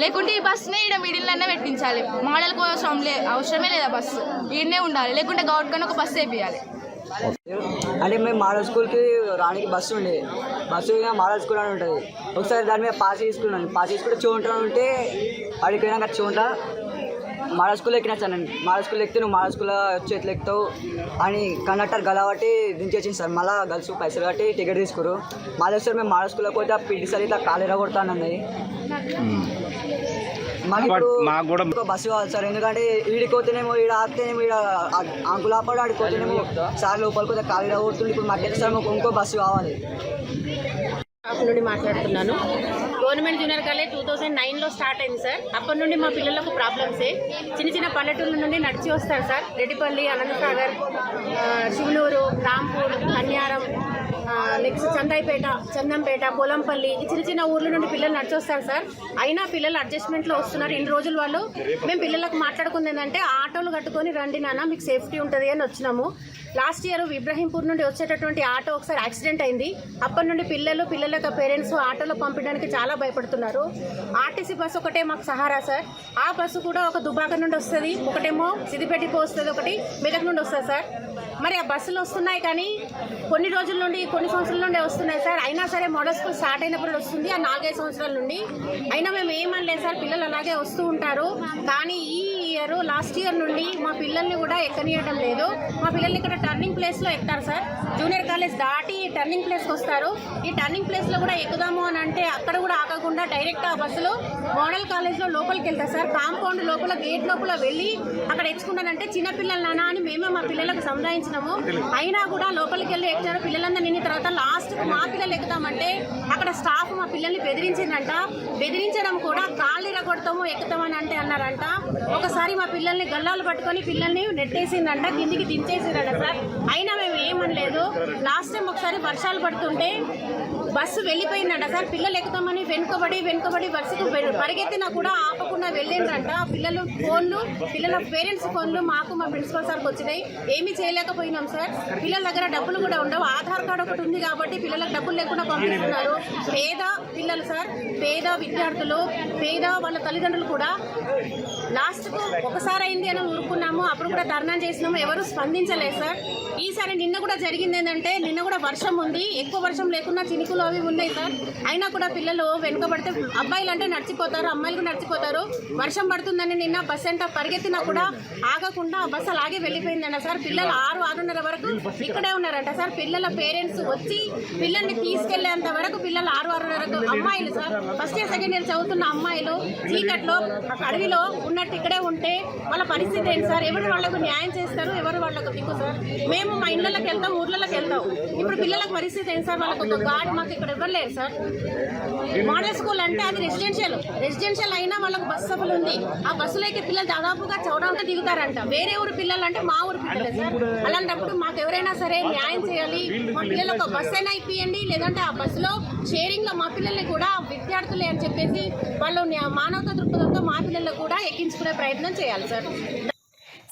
లేకుంటే ఈ బస్సునే ఇక్కడ మిడిల్లోనే పెట్టించాలి. మోడల్ కోసం అవసరమే లేదా బస్సు, ఈడనే ఉండాలి. లేకుంటే గవర్నమెంట్ ఒక బస్సు వేయాలి. అంటే మేము మోడల్ స్కూల్కి రానికి బస్సు ఉండే, బస్సు మోడల్ స్కూల్ అని ఉంటుంది. ఒకసారి దాని మీద పాస్ తీసుకున్నాను. పాస్ తీసుకుంటే చూంటా ఉంటే అడిగిపోయినాక చూంటా మోడల్ స్కూల్ ఎక్కినా సార్. నేను మోడల్ స్కూల్ ఎక్కితే నువ్వు మోడల్ స్కూల్లో చేతులు ఎక్కుతావు అని కండక్టర్ గలబట్టి దించేసింది సార్. మళ్ళీ గర్ల్స్ పైసలు కట్టి టికెట్ తీసుకురు. మళ్ళీ సార్ మేము మోడల్ స్కూల్లోకి పోతే పీటీ సార్ ఇట్లా కాలు ఎరగొడతానన్నది. మాకు ఇప్పుడు బస్సు కావాలి సార్. ఎందుకంటే ఈడికి పోతేనేమో ఈడ ఆపితేనేమో ఈడ అంకులు ఆపాడు, ఆడికి పోతేనేమో సార్ లోపలికి పోతే కాలు ఎరగొడుతుంది. ఇప్పుడు మాకు సార్ మాకు ఇంకో బస్సు కావాలి. నుండి మాట్లాడుతున్నాను. గవర్నమెంట్ జూనియర్ కాలేజ్ 2009లో స్టార్ట్ అయింది సార్. అప్పటి నుండి మా పిల్లలకు ప్రాబ్లమ్సే. చిన్న పల్లెటూళ్ళ నుండి నడిచి వస్తారు సార్. రెడ్డిపల్లి, అనంతసాగర్, శివనూరు, రాంపూర్, కన్యారం, నెక్స్ట్ చందంపేట, పొలంపల్లి, చిన్న ఊర్ల నుండి పిల్లలు నడిచొస్తారు సార్. అయినా పిల్లలు అడ్జస్ట్మెంట్లో వస్తున్నారు. ఇన్ని రోజులు వాళ్ళు మేము పిల్లలకు మాట్లాడుకుంది ఏంటంటే ఆటోలు కట్టుకొని రండి నాన్న మీకు సేఫ్టీ ఉంటుంది అని వచ్చినాము. లాస్ట్ ఇయర్ ఇబ్రహీంపూర్ నుండి వచ్చేటటువంటి ఆటో ఒకసారి యాక్సిడెంట్ అయింది. అప్పటి నుండి పిల్లల యొక్క పేరెంట్స్ ఆటోలో పంపించడానికి చాలా భయపడుతున్నారు. ఆర్టీసీ బస్సు ఒకటే మాకు సహారా సార్. ఆ బస్సు కూడా ఒక దుబాక నుండి వస్తుంది, ఒకటేమో సిద్దిపేటకి వస్తుంది, ఒకటి మెదక్ నుండి వస్తుంది సార్. మరి ఆ బస్సులు వస్తున్నాయి కానీ కొన్ని రోజుల నుండి, కొన్ని సంవత్సరాల నుండి వస్తున్నాయి సార్. అయినా సరే మోడల్ స్కూల్ స్టార్ట్ అయినప్పుడు వస్తుంది ఆ 4-5 సంవత్సరాల నుండి. అయినా మేము ఏమనలేదు సార్, పిల్లలు అలాగే వస్తూ ఉంటారు. కానీ ఈ ఇయర్ లాస్ట్ ఇయర్ నుండి మా పిల్లల్ని కూడా ఎక్కనియడం లేదు. మా పిల్లల్ని ఇక్కడ టర్నింగ్ ప్లేస్లో ఎక్కుతారు సార్. జూనియర్ కాలేజ్ దాటి టర్నింగ్ ప్లేస్కి వస్తారు. ఈ టర్నింగ్ ప్లేస్లో కూడా ఎక్కుదాము అని అంటే అక్కడ కూడా ఆగకుండా డైరెక్ట్ ఆ బస్సులో మోడల్ కాలేజ్లో లోపలికి వెళ్తారు సార్. కాంపౌండ్ లోపల గేట్ లోపల వెళ్ళి అక్కడ ఎక్కించుకున్నానంటే చిన్నపిల్లలు నానా అని మేమే మా పిల్లలకు సంధాయించినాము. అయినా కూడా లోపలికి వెళ్ళి ఎక్కారు. పిల్లలందరూ నిన్న తర్వాత లాస్ట్ మా పిల్లలు ఎక్కుతామంటే అక్కడ స్టాఫ్ మా పిల్లల్ని బెదిరించిందంట. బెదిరించడం కూడా కాళ్ళు ఇరగొడతాము ఎక్కుతామని అంటే అన్నారంట. ఒకసారి మా పిల్లల్ని గల్లాలు పట్టుకొని పిల్లల్ని నెట్టేసిందంట, కిందికి దించేసిందంట సార్. అయినా మేము ఏమనలేదు. లాస్ట్ టైం ఒకసారి వర్షాలు పడుతుంటే బస్సు వెళ్ళిపోయిందంట సార్. పిల్లలు ఎక్కుతామని వెనుకబడి బస్సుకు పరిగెత్తినా కూడా ఆపకుండా వెళ్ళిందంట. పిల్లల పేరెంట్స్ ఫోన్లు మాకు మా ప్రిన్సిపల్ సార్కి వచ్చినాయి. ఏమీ చేయలేకపోయినాం సార్. పిల్లల దగ్గర డబ్బులు కూడా ఉండవు. ఆధార్ కార్డు ఒకటి ఉంది కాబట్టి పిల్లలకు డబ్బులు లేకుండా పంపిస్తున్నారు. పేద పిల్లలు సార్, పేద విద్యార్థులు, పేద వాళ్ళ తల్లిదండ్రులు కూడా లాస్ట్కు ఒకసారి అయింది అని ఊరుకున్నాము. అప్పుడు కూడా ధర్నా చేసినాము, ఎవరు స్పందించలేదు సార్. ఈసారి నిన్న కూడా జరిగింది ఏంటంటే, నిన్న కూడా వర్షం ఉంది, ఎక్కువ వర్షం లేకుండా చినుకులు అవి ఉన్నాయి సార్. అయినా కూడా పిల్లలు వెనుకబడితే, అబ్బాయిలు అంటే నడిచిపోతారు, అమ్మాయిలు నడిచిపోతారు. వర్షం పడుతుందని నిన్న బస్ సెంటర్ పరిగెత్తినా కూడా ఆగకుండా బస్సు అలాగే వెళ్ళిపోయిందంట సార్. పిల్లలు 6-6:30 వరకు ఇక్కడే ఉన్నారంట సార్. పిల్లల పేరెంట్స్ వచ్చి పిల్లల్ని తీసుకెళ్లేంత వరకు పిల్లలు 6-6:30 వరకు, అమ్మాయిలు sir, first year second year చదువుతున్న అమ్మాయిలు చీకట్లో అడవిలో ఉన్నట్టు ఇక్కడే ఉంటే వాళ్ళ పరిస్థితి ఏంటి సార్? ఎవరు వాళ్ళకు న్యాయం చేస్తారు, ఎవరు వాళ్ళకు దిక్కు సార్? మేము మా ఇళ్ళకి వెళ్తాం, ఊర్లలోకి వెళ్తాం. ఇప్పుడు పిల్లలకు పరిస్థితి ఏంటి సార్? వాళ్ళకు ఒక గాడి మాకు ఇక్కడ ఇవ్వలేదు సార్. మోడల్ స్కూల్ అంటే అది రెసిడెన్షియల్ అయినా వాళ్ళకు బస్ సభలు ఉంది. ఆ బస్సులోకి పిల్లలు దాదాపుగా చౌడంతా దిగుతారంట. వేరే ఊరు పిల్లలు అంటే మా ఊరు పిల్లలే సార్. అలాంటప్పుడు మాకు ఎవరైనా సరే న్యాయం చేయాలి. మా పిల్లలకు ఒక బస్ అయినా ఇప్పియండి, లేదంటే ఆ బస్సులో షేరింగ్ లో మా పిల్లల్ని కూడా విద్యార్థులే అని చెప్పేసి వాళ్ళు మానవతా దృక్పథంతో మా పిల్లలు కూడా ఎక్కించుకునే ప్రయత్నం చేయాలి సార్.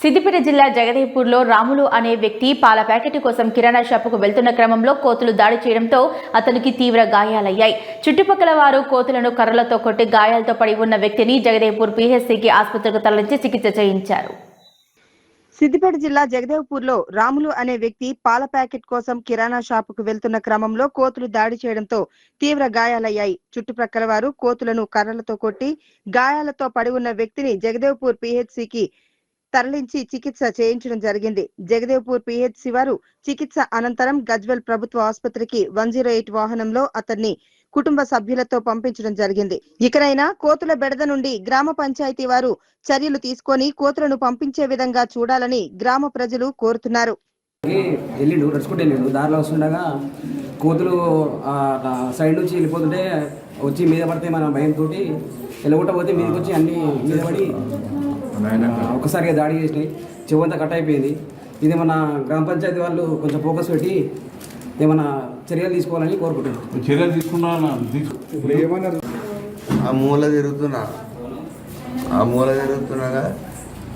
సిద్దిపేట జిల్లా జగదేవ్పూర్లో రాములు అనే వ్యక్తి పాల ప్యాకెట్ కోసం కిరాణా షాపుకు వెళ్తున్న క్రమంలో కోతులు దాడి చేయడంతో అతనికి తీవ్ర గాయాలయ్యాయి. చుట్టుపక్కల వారు కోతులను కర్రలతో కొట్టి గాయాలతో పడి ఉన్న వ్యక్తిని జగదేవ్పూర్ పీహెచ్సీకి ఆసుపత్రికి తరలించి చికిత్స చేయించారు. సిద్దిపేట జిల్లా జగదేవ్పూర్లో రాములు అనే వ్యక్తి పాల ప్యాకెట్ కోసం కిరాణా షాపుకు వెళ్తున్న క్రమంలో కోతులు దాడి చేయడంతో తీవ్ర గాయాలయ్యాయి. చుట్టుప్రక్కల వారు కోతులను కర్రలతో కొట్టి గాయాలతో పడి ఉన్న వ్యక్తిని జగదేవ్పూర్ పీహెచ్సీకి తరలించి చికిత్స చేయించడం జరిగింది. జగదేవ్పూర్ పీహెచ్సీ వారు చికిత్స అనంతరం గజ్వెల్ ప్రభుత్వ ఆసుపత్రికి 108 వాహనంలో అతన్ని కుటుంబ సభ్యులతో పంపించడం జరిగింది. ఇకనైనా కోతుల బెడద నుండి గ్రామ పంచాయతీ వారు చర్యలు తీసుకొని కోతులను పంపించే విధంగా చూడాలని గ్రామ ప్రజలు కోరుతున్నారు. దారిలో వస్తుండగా కోతులు సైడ్ నుంచి వెళ్ళిపోతుంటే వచ్చి మీద పడితే మన భయంతో వెళ్ళగొట్ట పోతే మీదకి వచ్చి అన్ని మీద పడి ఒకసారిగా దాడి చేసినాయి. చెవంతా కట్ అయిపోయింది. ఇది మన గ్రామ పంచాయతీ వాళ్ళు కొంచెం ఫోకస్ పెట్టి ఏమైనా చర్యలు తీసుకోవాలని కోరుకుంటున్నాను. చర్యలు తీసుకున్నా ఆ మూల తిరుగుతున్నాగా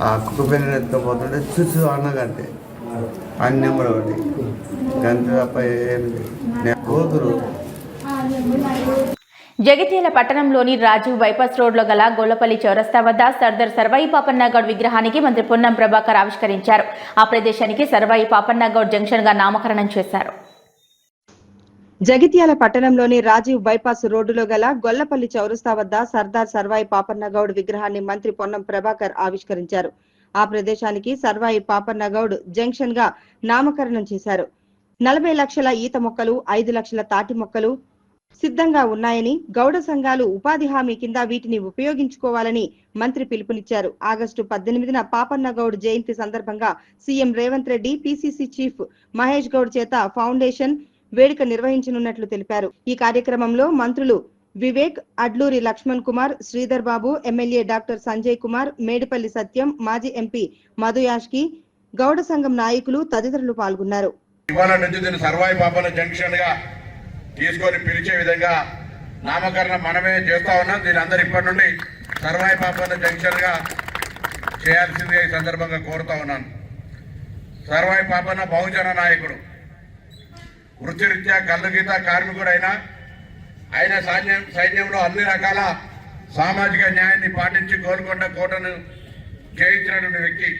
ఆ కుక్క పిల్లని ఎత్తుకపోతుంటే చూసి అన్నగంటే అన్ని నెంబర్ ఒకటి గంట తప్ప ఏమి కోతురు. జగిత్యాల పట్టణంలోని రాజీవ్ బైపాస్ రోడ్లో గల గొల్లపల్లి చౌరస్తా వద్ద సర్దార్ సర్వాయి పాపన్నగౌడ్ విగ్రహానికి మంత్రి పొన్నం ప్రభాకర్ ఆవిష్కరించారు. ఆ ప్రదేశానికి సర్వాయి పాపన్నగౌడ్ జంక్షన్ గా నామకరణం చేశారు. జగిత్యాల పట్టణంలోని రాజీవ్ బైపాస్ రోడ్డులో గల గొల్లపల్లి చౌరస్తా వద్ద సర్దార్ సర్వాయి పాపన్నగౌడ్ విగ్రహాన్ని మంత్రి పొన్నం ప్రభాకర్ ఆవిష్కరించారు. ఆ ప్రదేశానికి సర్వాయి పాపన్నగౌడ్ జంక్షన్ గా నామకరణం చేశారు. 40 లక్షల ఈత మొక్కలు, 5 లక్షల తాటి మొక్కలు సిద్ధంగా ఉన్నాయని, గౌడ సంఘాలు ఉపాధి హామీ కింద వీటిని ఉపయోగించుకోవాలని మంత్రి పిలుపునిచ్చారు. ఆగస్టు 18న పాపన్నగౌడ్ జయంతి సందర్భంగా CM Revanth Reddy PCC chief Mahesh Goud చేత ఫౌండేషన్ వేడుక నిర్వహించనున్నట్లు తెలిపారు. ఈ కార్యక్రమంలో మంత్రులు వివేక్, అడ్లూరి లక్ష్మణ్ కుమార్, శ్రీధర్ బాబు, ఎమ్మెల్యే డాక్టర్ సంజయ్ కుమార్, మేడిపల్లి సత్యం, మాజీ ఎంపీ మధు యాష్కి, గౌడ సంఘం నాయకులు తదితరులు పాల్గొన్నారు. తీసుకొని పిలిచే విధంగా నామకరణం మనమే చేస్తా ఉన్నాం. దీని అందరు ఇప్పటి నుండి సర్వాయి పాపన్న జంక్షన్ గా చేయాల్సిందిగా ఈ సందర్భంగా కోరుతా ఉన్నాను. సర్వాయి పాపన్న బహుజన నాయకుడు, వృత్తిరీత్యా గల్లుగీత కార్మికుడైనా ఆయన సైన్యంలో అన్ని రకాల సామాజిక న్యాయాన్ని పాటించి గోల్కొండ కోటను జయించినటువంటి వ్యక్తి.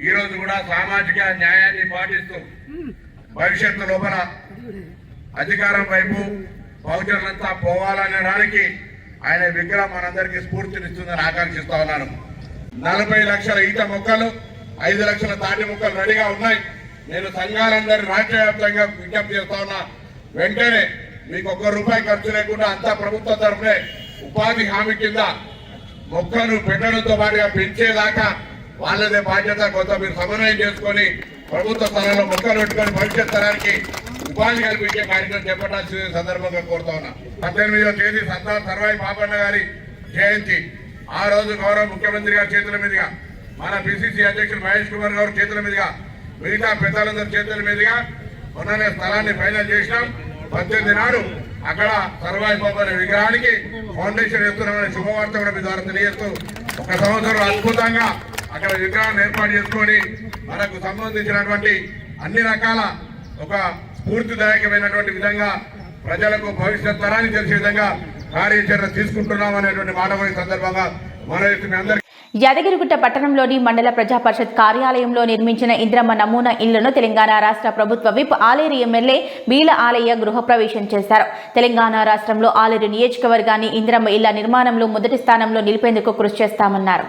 ఈరోజు కూడా సామాజిక న్యాయాన్ని పాటిస్తూ భవిష్యత్తు లోపల అధికారం వైపు బహుజనులంతా పోవాలనడానికి ఆయన విగ్రహం మనందరికీ స్ఫూర్తినిస్తుందని ఆకాంక్షిస్తా ఉన్నాను. 40 లక్షల ఈత మొక్కలు, 5 లక్షల తాటి మొక్కలు రెడీగా ఉన్నాయి. నేను సంఘాలందరి రాష్ట్ర వ్యాప్తంగా విజ్ఞప్తి చేస్తా ఉన్నా, వెంటనే మీకు ₹1 ఖర్చు లేకుండా అంతా ప్రభుత్వ తరఫునే ఉపాధి హామీ కింద మొక్కలు పెట్టడంతో పాటుగా పెంచేదాకా వాళ్ళదే బాధ్యత. కొంత మీరు సమన్వయం చేసుకొని ప్రభుత్వ స్థలంలో మొక్కలు పెట్టుకొని భవిష్యత్ తరానికి ఉపాధి కల్పించే కార్యక్రమం చేపట్టాల్సిన సందర్భంగా కోరుతా ఉన్నా. 18వ తేదీ సర్దార్ సర్వాయి పాపన్న గారి జయంతి. ఆ రోజు గౌరవ ముఖ్యమంత్రి గారి చేతుల మీదుగా, మన పిసిసి అధ్యక్షుడు మహేష్ కుమార్ గారి చేతుల మీదుగా, మిగతా పెద్దలందరి చేతుల మీదుగా మొన్ననే స్థలాన్ని ఫైనల్ చేసినాం. 18 నాడు అక్కడ సర్వాయి పాపన్న విగ్రహానికి ఫౌండేషన్ వేస్తున్నామనే శుభవార్త కూడా మీ ద్వారా తెలియజేస్తూ, 1 సంవత్సరం అద్భుతంగా అక్కడ విగ్రహాన్ని ఏర్పాటు చేసుకొని మనకు సంబంధించినటువంటి అన్ని రకాల ఒక స్ఫూర్తిదాయకమైనటువంటి విధంగా ప్రజలకు భవిష్యత్ తరానికి తెలిసే విధంగా కార్యాచరణ తీసుకుంటున్నాం అనేటువంటి మాట కూడా ఈ సందర్భంగా మన అందరికీ. యాదగిరిగుట్ట పట్టణంలోని మండల ప్రజా పరిషత్ కార్యాలయంలో నిర్మించిన ఇంద్రమ్మ నమూనా ఇళ్లను తెలంగాణ రాష్ట్ర ప్రభుత్వ విప్ ఆలేరు ఎమ్మెల్యే బీల ఆలయ్య గృహప్రవేశం చేశారు. తెలంగాణ రాష్ట్రంలో ఆలేరు నియోజకవర్గాన్ని ఇంద్రమ్మ ఇళ్ల నిర్మాణంలో మొదటి స్థానంలో నిలిపేందుకు కృషి చేస్తామన్నారు.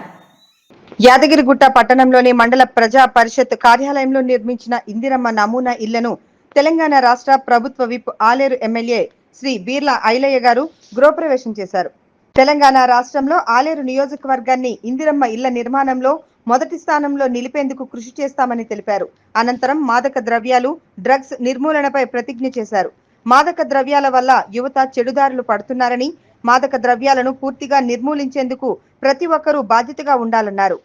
యాదగిరిగుట్ట పట్టణంలోని మండల ప్రజా పరిషత్ కార్యాలయంలో నిర్మించిన ఇందిరమ్మ నమూనా ఇళ్లను తెలంగాణ రాష్ట్ర ప్రభుత్వ విప్ ఆలేరు ఎమ్మెల్యే శ్రీ బీర్ల ఐలయ్య గారు గృహప్రవేశం చేశారు. తెలంగాణ రాష్ట్రంలో ఆలేరు నియోజకవర్గాన్ని ఇందిరమ్మ ఇళ్ల నిర్మాణంలో మొదటి స్థానంలో నిలిపేందుకు కృషి చేస్తామని తెలిపారు. అనంతరం మాదక ద్రవ్యాలు, డ్రగ్స్ నిర్మూలనపై ప్రతిజ్ఞ చేశారు. మాదక ద్రవ్యాల వల్ల యువత చెడుదారులు పడుతున్నారని, మాదక ద్రవ్యాలను పూర్తిగా నిర్మూలించేందుకు ప్రతి ఒక్కరూ బాధ్యతగా ఉండాలన్నారు.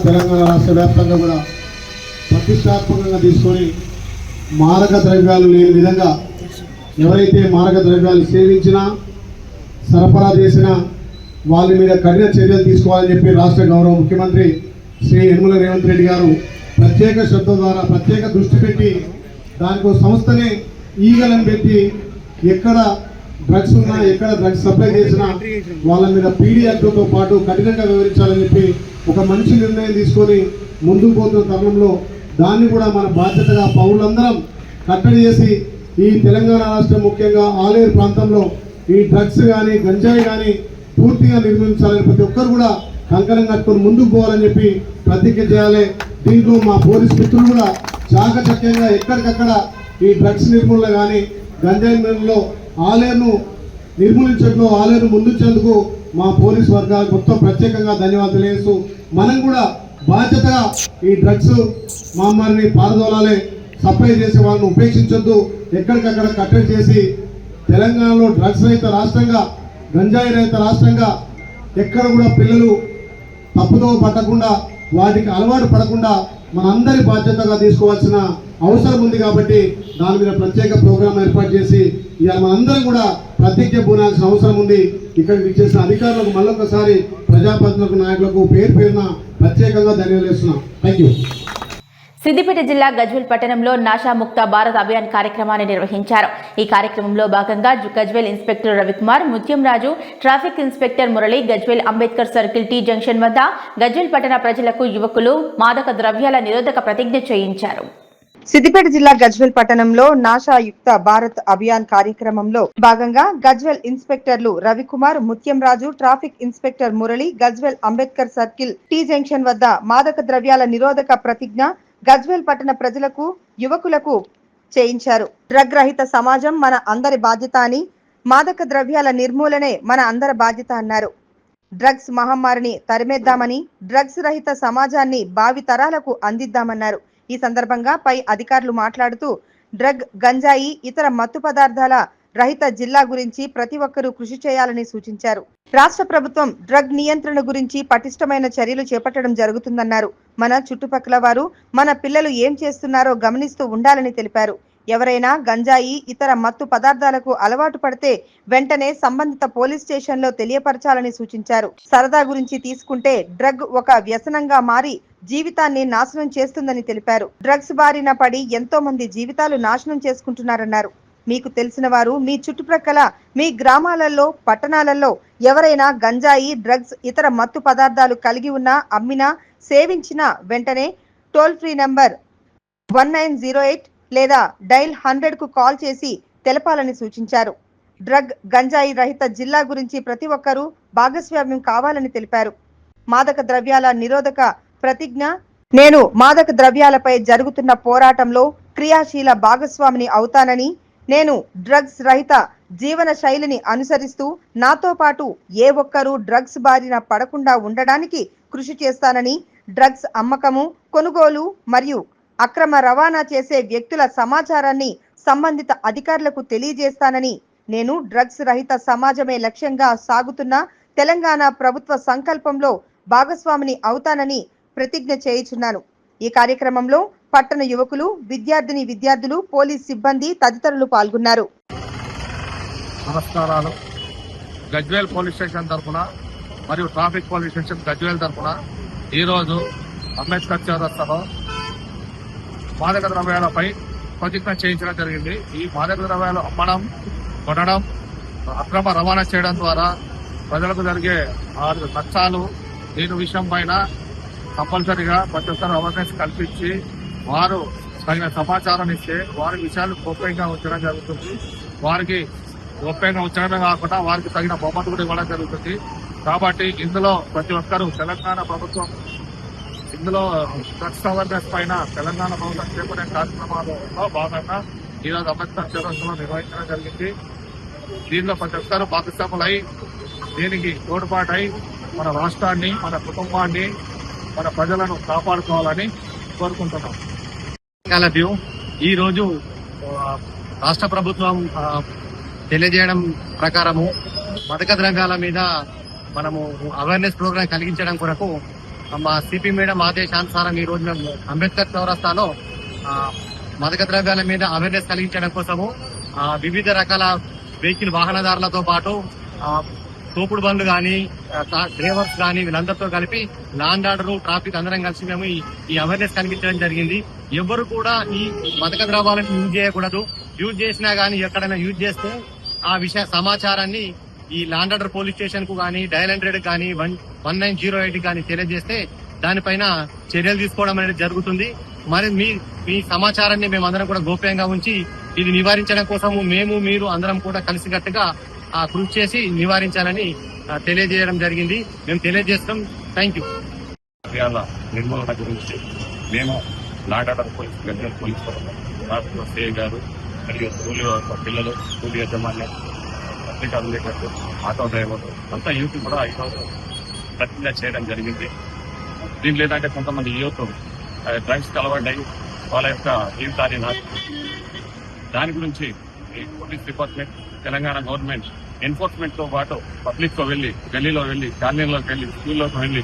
తెలంగాణ రాష్ట్ర వ్యాప్తంగా కూడా ప్రతిష్టాత్మకంగా తీసుకొని మాదక ద్రవ్యాలు లేని విధంగా ఎవరైతే మాదక ద్రవ్యాలు సేవించినా సరఫరా చేసిన వాళ్ళ మీద కఠిన చర్యలు తీసుకోవాలని చెప్పి రాష్ట్ర గౌరవ ముఖ్యమంత్రి శ్రీ యనమల రేవంత్ రెడ్డి గారు ప్రత్యేక శ్రద్ధ ద్వారా ప్రత్యేక దృష్టి పెట్టి దానికి సంస్థనే ఈగలను పెట్టి ఎక్కడ డ్రగ్స్ ఉన్నా ఎక్కడ డ్రగ్స్ సప్లై చేసినా వాళ్ళ మీద పీడీ యాక్ట్తో పాటు కఠినంగా వివరించాలని చెప్పి ఒక మంచి నిర్ణయం తీసుకొని ముందుకు పోతున్న తరుణంలో దాన్ని కూడా మన బాధ్యతగా పౌరులందరం కట్టడి చేసి ఈ తెలంగాణ రాష్ట్రం ముఖ్యంగా ఆలేరు ప్రాంతంలో ఈ డ్రగ్స్ కానీ గంజాయి కానీ పూర్తిగా నిర్మించాలని ప్రతి ఒక్కరు కూడా కంకణం కట్టుకొని ముందుకు పోవాలని చెప్పి ప్రతిజ్ఞ చేయాలి. దీంట్లో మా పోలీస్ మిత్రులు కూడా చాకచక్యంగా ఎక్కడికక్కడ ఈ డ్రగ్స్ నిర్మూలన కానీ గంజాయి నిర్మూలనలో ఆలేరును నిర్మూలించడంలో ఆలేరు ముందుంచేందుకు మా పోలీస్ వర్గాలకు మొత్తం ప్రత్యేకంగా ధన్యవాదాలు తెలియజేస్తూ మనం కూడా బాధ్యతగా ఈ డ్రగ్స్ మహమ్మారిని పారదోలాలి. సప్లై చేసే వాళ్ళని ఉపేక్షించొద్దు. ఎక్కడికక్కడ కట్టడి చేసి తెలంగాణలో డ్రగ్స్ రహిత రాష్ట్రంగా, గంజాయి రహిత రాష్ట్రంగా ఎక్కడ కూడా పిల్లలు తప్పుదో పట్టకుండా వాటికి అలవాటు పడకుండా మనందరి బాధ్యతగా తీసుకోవాల్సిన అవసరం ఉంది. కాబట్టి దాని మీద ప్రత్యేక ప్రోగ్రాం ఏర్పాటు చేసి ఇవాళ మనందరం కూడా ప్రతిజ్ఞ పూనాల్సిన అవసరం ఉంది. ఇక్కడికి విచ్చేసిన అధికారులకు మళ్ళొకసారి ప్రజాప్రతినిధులకు నాయకులకు పేరు పేరున ప్రత్యేకంగా ధన్యవాదాలు. Thank you. సిద్దిపేట జిల్లా గజ్వేల్ పట్టణంలో నాశాముక్త భారత్ అభియాన్ కార్యక్రమాన్ని నిర్వహించారు. ఈ కార్యక్రమంలో భాగంగా Gajwel inspector Ravikumar, Mutyamraju, traffic inspector Murali Gajwel Ambedkar circle T junction వద్ద గజ్వేల్ పట్టణ ప్రజలకు, యువకులు మాదక ద్రవ్యాల నిరోధక ప్రతిజ్ఞ చేయించారు. సిద్దిపేట జిల్లా గజ్వేల్ పట్టణంలో నాశాయుక్త భారత్ అభియాన్ కార్యక్రమంలో భాగంగా గజ్వేల్ ఇన్స్పెక్టర్లు Ravikumar, Mutyamraju, traffic inspector Murali Gajwel Ambedkar circle T junction వద్ద మాదక ద్రవ్యాల నిరోధక ప్రతిజ్ఞ గజ్వేల్ పట్టణ ప్రజలకు, యువకులకు చేయించారు. డ్రగ్ రహిత సమాజం మన అందరి బాధ్యత అని, మాదక ద్రవ్యాల నిర్మూలనే మన అందరి బాధ్యత అన్నారు. డ్రగ్స్ మహమ్మారిని తరిమేద్దామని, డ్రగ్స్ రహిత సమాజాన్ని భావి తరాలకు అందిద్దామన్నారు. ఈ సందర్భంగా పై అధికారులు మాట్లాడుతూ డ్రగ్, గంజాయి, ఇతర మత్తు పదార్థాల రహిత జిల్లా గురించి ప్రతి ఒక్కరూ కృషి చేయాలని సూచించారు. రాష్ట్ర ప్రభుత్వం డ్రగ్ నియంత్రణ గురించి పటిష్టమైన చర్యలు చేపట్టడం జరుగుతుందన్నారు. మన చుట్టుపక్కల వారు, మన పిల్లలు ఏం చేస్తున్నారో గమనిస్తూ ఉండాలని తెలిపారు. ఎవరైనా గంజాయి, ఇతర మత్తు పదార్థాలకు అలవాటు పడితే వెంటనే సంబంధిత పోలీస్ స్టేషన్లో తెలియపరచాలని సూచించారు. సరదా గురించి తీసుకుంటే డ్రగ్ ఒక వ్యసనంగా మారి జీవితాన్ని నాశనం చేస్తుందని తెలిపారు. డ్రగ్స్ బారిన పడి ఎంతో మంది జీవితాలు నాశనం చేసుకుంటున్నారన్నారు. మీకు తెలిసిన వారు మీ చుట్టుప్రక్కల, మీ గ్రామాలలో, పట్టణాలలో ఎవరైనా గంజాయి, డ్రగ్స్, ఇతర మత్తు పదార్థాలు కలిగి ఉన్నా, అమ్మినా, సేవించినా వెంటనే టోల్ ఫ్రీ నంబర్ 1908 లేదా డైల్ 100కు కాల్ చేసి తెలపాలని సూచించారు. డ్రగ్, గంజాయి రహిత జిల్లా గురించి ప్రతి ఒక్కరూ భాగస్వామ్యం కావాలని తెలిపారు. మాదక ద్రవ్యాల నిరోధక ప్రతిజ్ఞ. నేను మాదక ద్రవ్యాలపై జరుగుతున్న పోరాటంలో క్రియాశీల భాగస్వామిని అవుతానని, నేను డ్రగ్స్ రహిత జీవన శైలిని అనుసరిస్తూ నాతో పాటు ఏ ఒక్కరూ డ్రగ్స్ బారిన పడకుండా ఉండడానికి కృషి చేస్తానని, డ్రగ్స్ అమ్మకము, కొనుగోలు మరియు అక్రమ రవాణా చేసే వ్యక్తుల సమాచారాన్ని సంబంధిత అధికారులకు తెలియజేస్తానని, నేను డ్రగ్స్ రహిత సమాజమే లక్ష్యంగా సాగుతున్న తెలంగాణ ప్రభుత్వ సంకల్పంలో భాగస్వామిని అవుతానని ప్రతిజ్ఞ చేయుచున్నాను. ఈ కార్యక్రమంలో పట్టణ యువకులు, విద్యార్థులు, పోలీస్ సిబ్బంది తదితరులు పాల్గొన్నారు. నమస్కారాలు. గజ్వేల్ పోలీస్ స్టేషన్ తరఫున మరియు ట్రాఫిక్ పోలీస్ స్టేషన్ గజ్వేల్ తరఫున ఈరోజు అంబేద్కర్ చౌరస్తాలో మాదక ద్రవ్యాలపై ప్రతిజ్ఞ చేయించడం జరిగింది. ఈ మాదక ద్రవ్యాలు అమ్మడం, కొనడం, అక్రమ రవాణా చేయడం ద్వారా ప్రజలకు జరిగే నష్టాలు దీని విషయం పైన కంపల్సరీగా ప్రతి ఒక్కరు అవేర్నెస్ కల్పించి వారు తగిన సమాచారం ఇస్తే వారి విషయాలు గోప్యంగా ఉంచడం జరుగుతుంది. వారికి గోప్యంగా ఉంచడమే కాకుండా వారికి తగిన బహుమతి కూడా ఇవ్వడం జరుగుతుంది. కాబట్టి ఇందులో ప్రతి ఒక్కరూ తెలంగాణ ప్రభుత్వం ఇందులో డ్రగ్స్ అవేర్నెస్ పైన తెలంగాణ ప్రభుత్వం చేపట్టే కార్యక్రమాలలో భాగంగా ఈరోజు అంబేద్కర్ చౌరస్తాలో నిర్వహించడం జరిగింది. దీనిలో ప్రతి ఒక్కరూ భాగస్వాములై దీనికి తోడ్పాటై మన రాష్ట్రాన్ని, మన కుటుంబాన్ని, మన ప్రజలను కాపాడుకోవాలని కోరుకుంటున్నాం. ఈ రోజు రాష్ట్ర ప్రభుత్వం తెలియజేయడం ప్రకారము మాదక ద్రవ్యాల మీద మనము అవేర్నెస్ ప్రోగ్రామ్ కలిగించడం కొరకు మా సిపి మేడం ఆదేశానుసారం ఈ రోజు మేము అంబేద్కర్ చౌరస్తాలో మాదక ద్రవ్యాల మీద అవేర్నెస్ కలిగించడం కోసము వివిధ రకాల వెహికల్ వాహనదారులతో పాటు తోపుడు బండ్లు కానీ డ్రైవర్స్ కానీ వీళ్ళందరితో కలిపి లాండ్ ఆర్డర్, ట్రాఫిక్ అందరం కలిసి మేము ఈ అవేర్నెస్ కలిగించడం జరిగింది. ఎవరు కూడా ఈ మాదక ద్రవ్యాలను యూజ్ చేయకూడదు. యూజ్ చేసినా గానీ ఎక్కడైనా యూజ్ చేస్తే ఆ విషయ సమాచారాన్ని ఈ లాండ్ ఆర్డర్ పోలీస్ స్టేషన్ కు కానీ, డయల్ 100 కానీ, 1908 కానీ తెలియజేస్తే దానిపైన చర్యలు తీసుకోవడం అనేది జరుగుతుంది. మరి మీ సమాచారాన్ని మేమందరం కూడా గోప్యంగా ఉంచి ఇది నివారించడం కోసం మీరు అందరం కూడా కలిసికట్టుగా కృషి చేసి నివారించాలని తెలియజేయడం జరిగింది. మేము తెలియజేస్తాం. Thank you. నిర్మూలన గురించి మేము law and order police, Gajwel police రాష్ట్ర సిఐ గారు మరియు స్కూల్ పిల్లలు, స్కూల్ యాజమాన్యం, పత్రికా విలేకరులు, ఆటో డ్రైవర్లు అంతా యూత్ కూడా ఈరోజు ప్రతిజ్ఞ చేయడం జరిగింది. దీంట్లో ఏంటంటే కొంతమంది యూత్ డ్రగ్స్ అలవాటై వాళ్ళ యొక్క జీవితాన్ని దాని గురించి ఈ police department, Telangana government enforcement తో పాటు పబ్లిక్ తో వెళ్లి, గల్లీలో వెళ్లి, కాలనీలోకి వెళ్లి, స్కూల్లోకి వెళ్లి,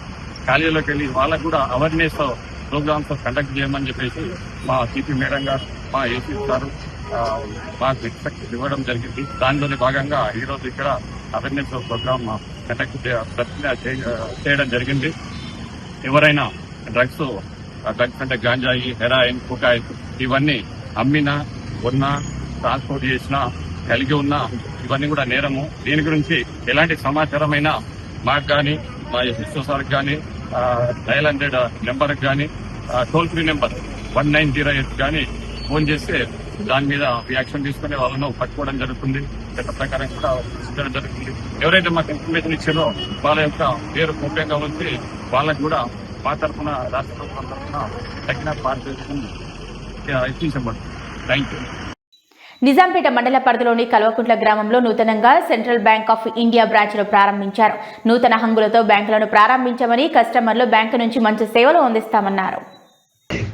కాలేజీలోకి వెళ్లి వాళ్ళకు కూడా అవేర్నెస్ ప్రోగ్రామ్స్ కండక్ట్ చేయమని చెప్పేసి మా సిపి మేడం గారు, మా ఏసీ గారు మాకు ఎక్స్పెక్ట్ ఇవ్వడం జరిగింది. దానిలోని భాగంగా ఈ రోజు ఇక్కడ అవేర్నెస్ ప్రోగ్రామ్ కండక్ట్ చేయడం జరిగింది. ఎవరైనా డ్రగ్స్ అంటే గాంజాయి, హెరాయిన్, కుకాయిన్ ఇవన్నీ అమ్మినా, ఉన్నా, ట్రాన్స్పోర్ట్ చేసినా, కలిగి ఉన్నా ఇవన్నీ కూడా నేరము. దీని గురించి ఎలాంటి సమాచారమైనా మాకు కానీ, మా ఎస్ఎస్ఓ సార్కి కానీ, డయల్ 100 నెంబర్కి కానీ, టోల్ ఫ్రీ నెంబర్ 1908 కానీ ఫోన్ చేస్తే దాని మీద యాక్షన్ తీసుకుని వాళ్ళను పట్టుకోవడం జరుగుతుంది. చట్ట ప్రకారం కూడా శిక్షించడం జరుగుతుంది. ఎవరైతే మాకు ఇన్ఫర్మేషన్ ఇచ్చారో వాళ్ళ యొక్క పేరు గోప్యంగా ఉంచి వాళ్ళకు కూడా మా తరఫున, రాష్ట్ర ప్రభుత్వం తరఫున తగిన పార్టీ ఇప్పించబడుతుంది. Thank you. నిజాంపేట మండల పరిధిలోని కల్వకుంట్ల గ్రామంలో నూతనంగా సెంట్రల్ బ్యాంక్ ఆఫ్ ఇండియా బ్రాంచ్ను ప్రారంభించారు. నూతన హంగులతో బ్యాంకులను ప్రారంభించామని, కస్టమర్లు బ్యాంకు నుంచి మంచి సేవలు అందిస్తామన్నారు.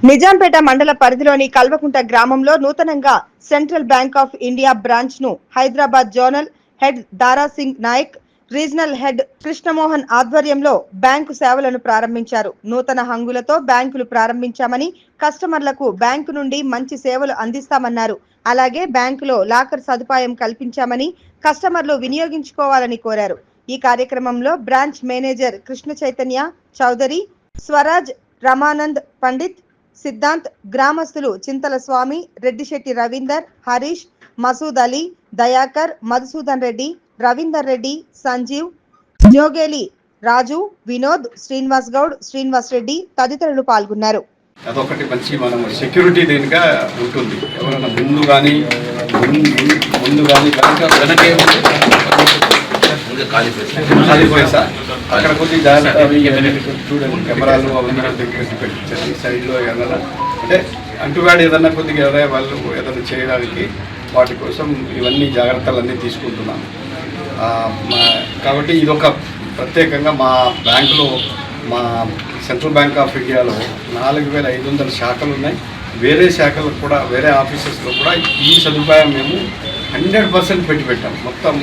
నిజాంపేట మండల పరిధిలోని కల్వకుంట గ్రామంలో నూతనంగా Central Bank of India branch ను Hyderabad zonal head Dara Singh Nayak, regional head Krishnamohan ఆధ్వర్యంలో బ్యాంకు సేవలను ప్రారంభించారు. నూతన హంగులతో బ్యాంకులు ప్రారంభించామని, కస్టమర్లకు బ్యాంకు నుండి మంచి సేవలు అందిస్తామన్నారు. అలాగే బ్యాంకులో లాకర్ సదుపాయం కల్పించామని, కస్టమర్లు వినియోగించుకోవాలని కోరారు. ఈ కార్యక్రమంలో బ్రాంచ్ మేనేజర్ కృష్ణ చైతన్య చౌదరి, స్వరాజ్, రమానంద్ పండిత్, సిద్ధాంత్, గ్రామస్తులు చింతల స్వామి, రెడ్డిశెట్టి రవీందర్, హరీష్, మసూద్ అలీ, దయాకర్, మధుసూదన్ రెడ్డి, రవీందర్ రెడ్డి, సంజీవ్, జోగేలి రాజు, వినోద్, శ్రీనివాస్ గౌడ్, శ్రీనివాస్ రెడ్డి తదితరులు పాల్గొన్నారు. అదొకటి మంచి మనం సెక్యూరిటీ దీనిగా ఉంటుంది. ఎవరైనా ముందు కానీ వెనకే ఖాళీపోయి సార్ అక్కడ కొద్దిగా జాగ్రత్త చూడండి. కెమెరాలు అవన్నీ పెట్టించండి సైడ్లో. ఏదైనా అంటే అంటువ్యాడ్ ఏదన్నా కొద్దిగా వాళ్ళు ఏదైనా చేయడానికి వాటి కోసం ఇవన్నీ జాగ్రత్తలన్నీ తీసుకుంటున్నాను. కాబట్టి ఇదొక ప్రత్యేకంగా మా బ్యాంకులో, మా సెంట్రల్ బ్యాంక్ ఆఫ్ ఇండియాలో 4500 శాఖలు ఉన్నాయి. వేరే శాఖలకు కూడా, వేరే ఆఫీసెస్లో కూడా ఈ సదుపాయం మేము 100% పెట్టాం. మొత్తం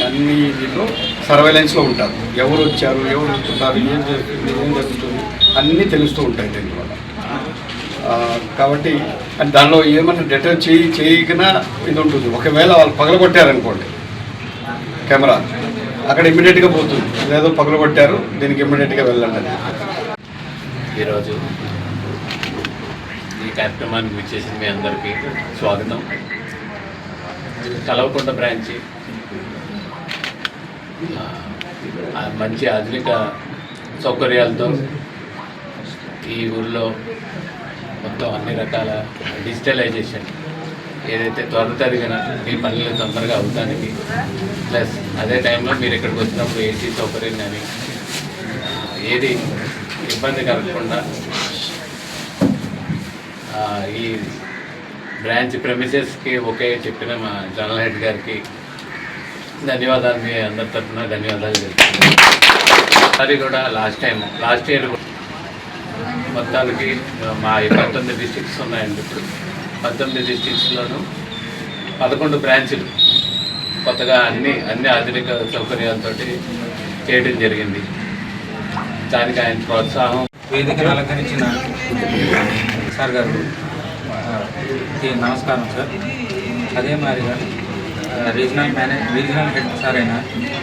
అన్ని దీంట్లో సర్వేలెన్స్లో ఉంటారు. ఎవరు వచ్చారు, ఎవరు వస్తుంటారు, ఏం జరుగుతుంది అన్నీ తెలుస్తూ ఉంటాయి దీనివల్ల. కాబట్టి దానిలో ఏమన్నా డిటెక్ట్ చేయకనా ఇది ఉంటుంది. ఒకవేళ వాళ్ళు పగలగొట్టారనుకోండి కెమెరా, అక్కడ ఇమ్మీడియట్గా పోతుంది. ఏదో పగలగొట్టారు, దీనికి ఇమ్మీడియట్గా వెళ్ళండి. ఈరోజు ఈ కార్యక్రమానికి విచ్చేసిన మీ అందరికీ స్వాగతం. కలవకుంట బ్రాంచి మంచి ఆధునిక సౌకర్యాలతో ఈ ఊళ్ళో మొత్తం అన్ని రకాల డిజిటలైజేషన్ ఏదైతే త్వరితగతిన మీ పనులు తొందరగా అవుతానికి, ప్లస్ అదే టైంలో మీరు ఇక్కడికి వచ్చినప్పుడు ఏసీ సౌకర్యం కానీ ఏది ఇబ్బంది కలగకుండా ఈ బ్రాంచ్ ప్రెమిసెస్కి ఓకే చెప్పిన మా జనరల్ హెడ్ గారికి ధన్యవాదాలు, మీ అందరి తరఫున ధన్యవాదాలు తెలుపుతున్నాను. అది కూడా లాస్ట్ ఇయర్ మొత్తానికి మా 19 డిస్ట్రిక్ట్స్ ఉన్నాయండి. ఇప్పుడు 19 డిస్ట్రిక్ట్స్లోనూ 11 బ్రాంచులు కొత్తగా అన్ని ఆధునిక సౌకర్యాలతో చేయడం జరిగింది. దానికి ఆయన ప్రోత్సాహం. వేదికను అలంకరించిన సార్ గారు నమస్కారం సార్. అదే మాదిరిగా రీజనల్ హెడ్ సార్ అయిన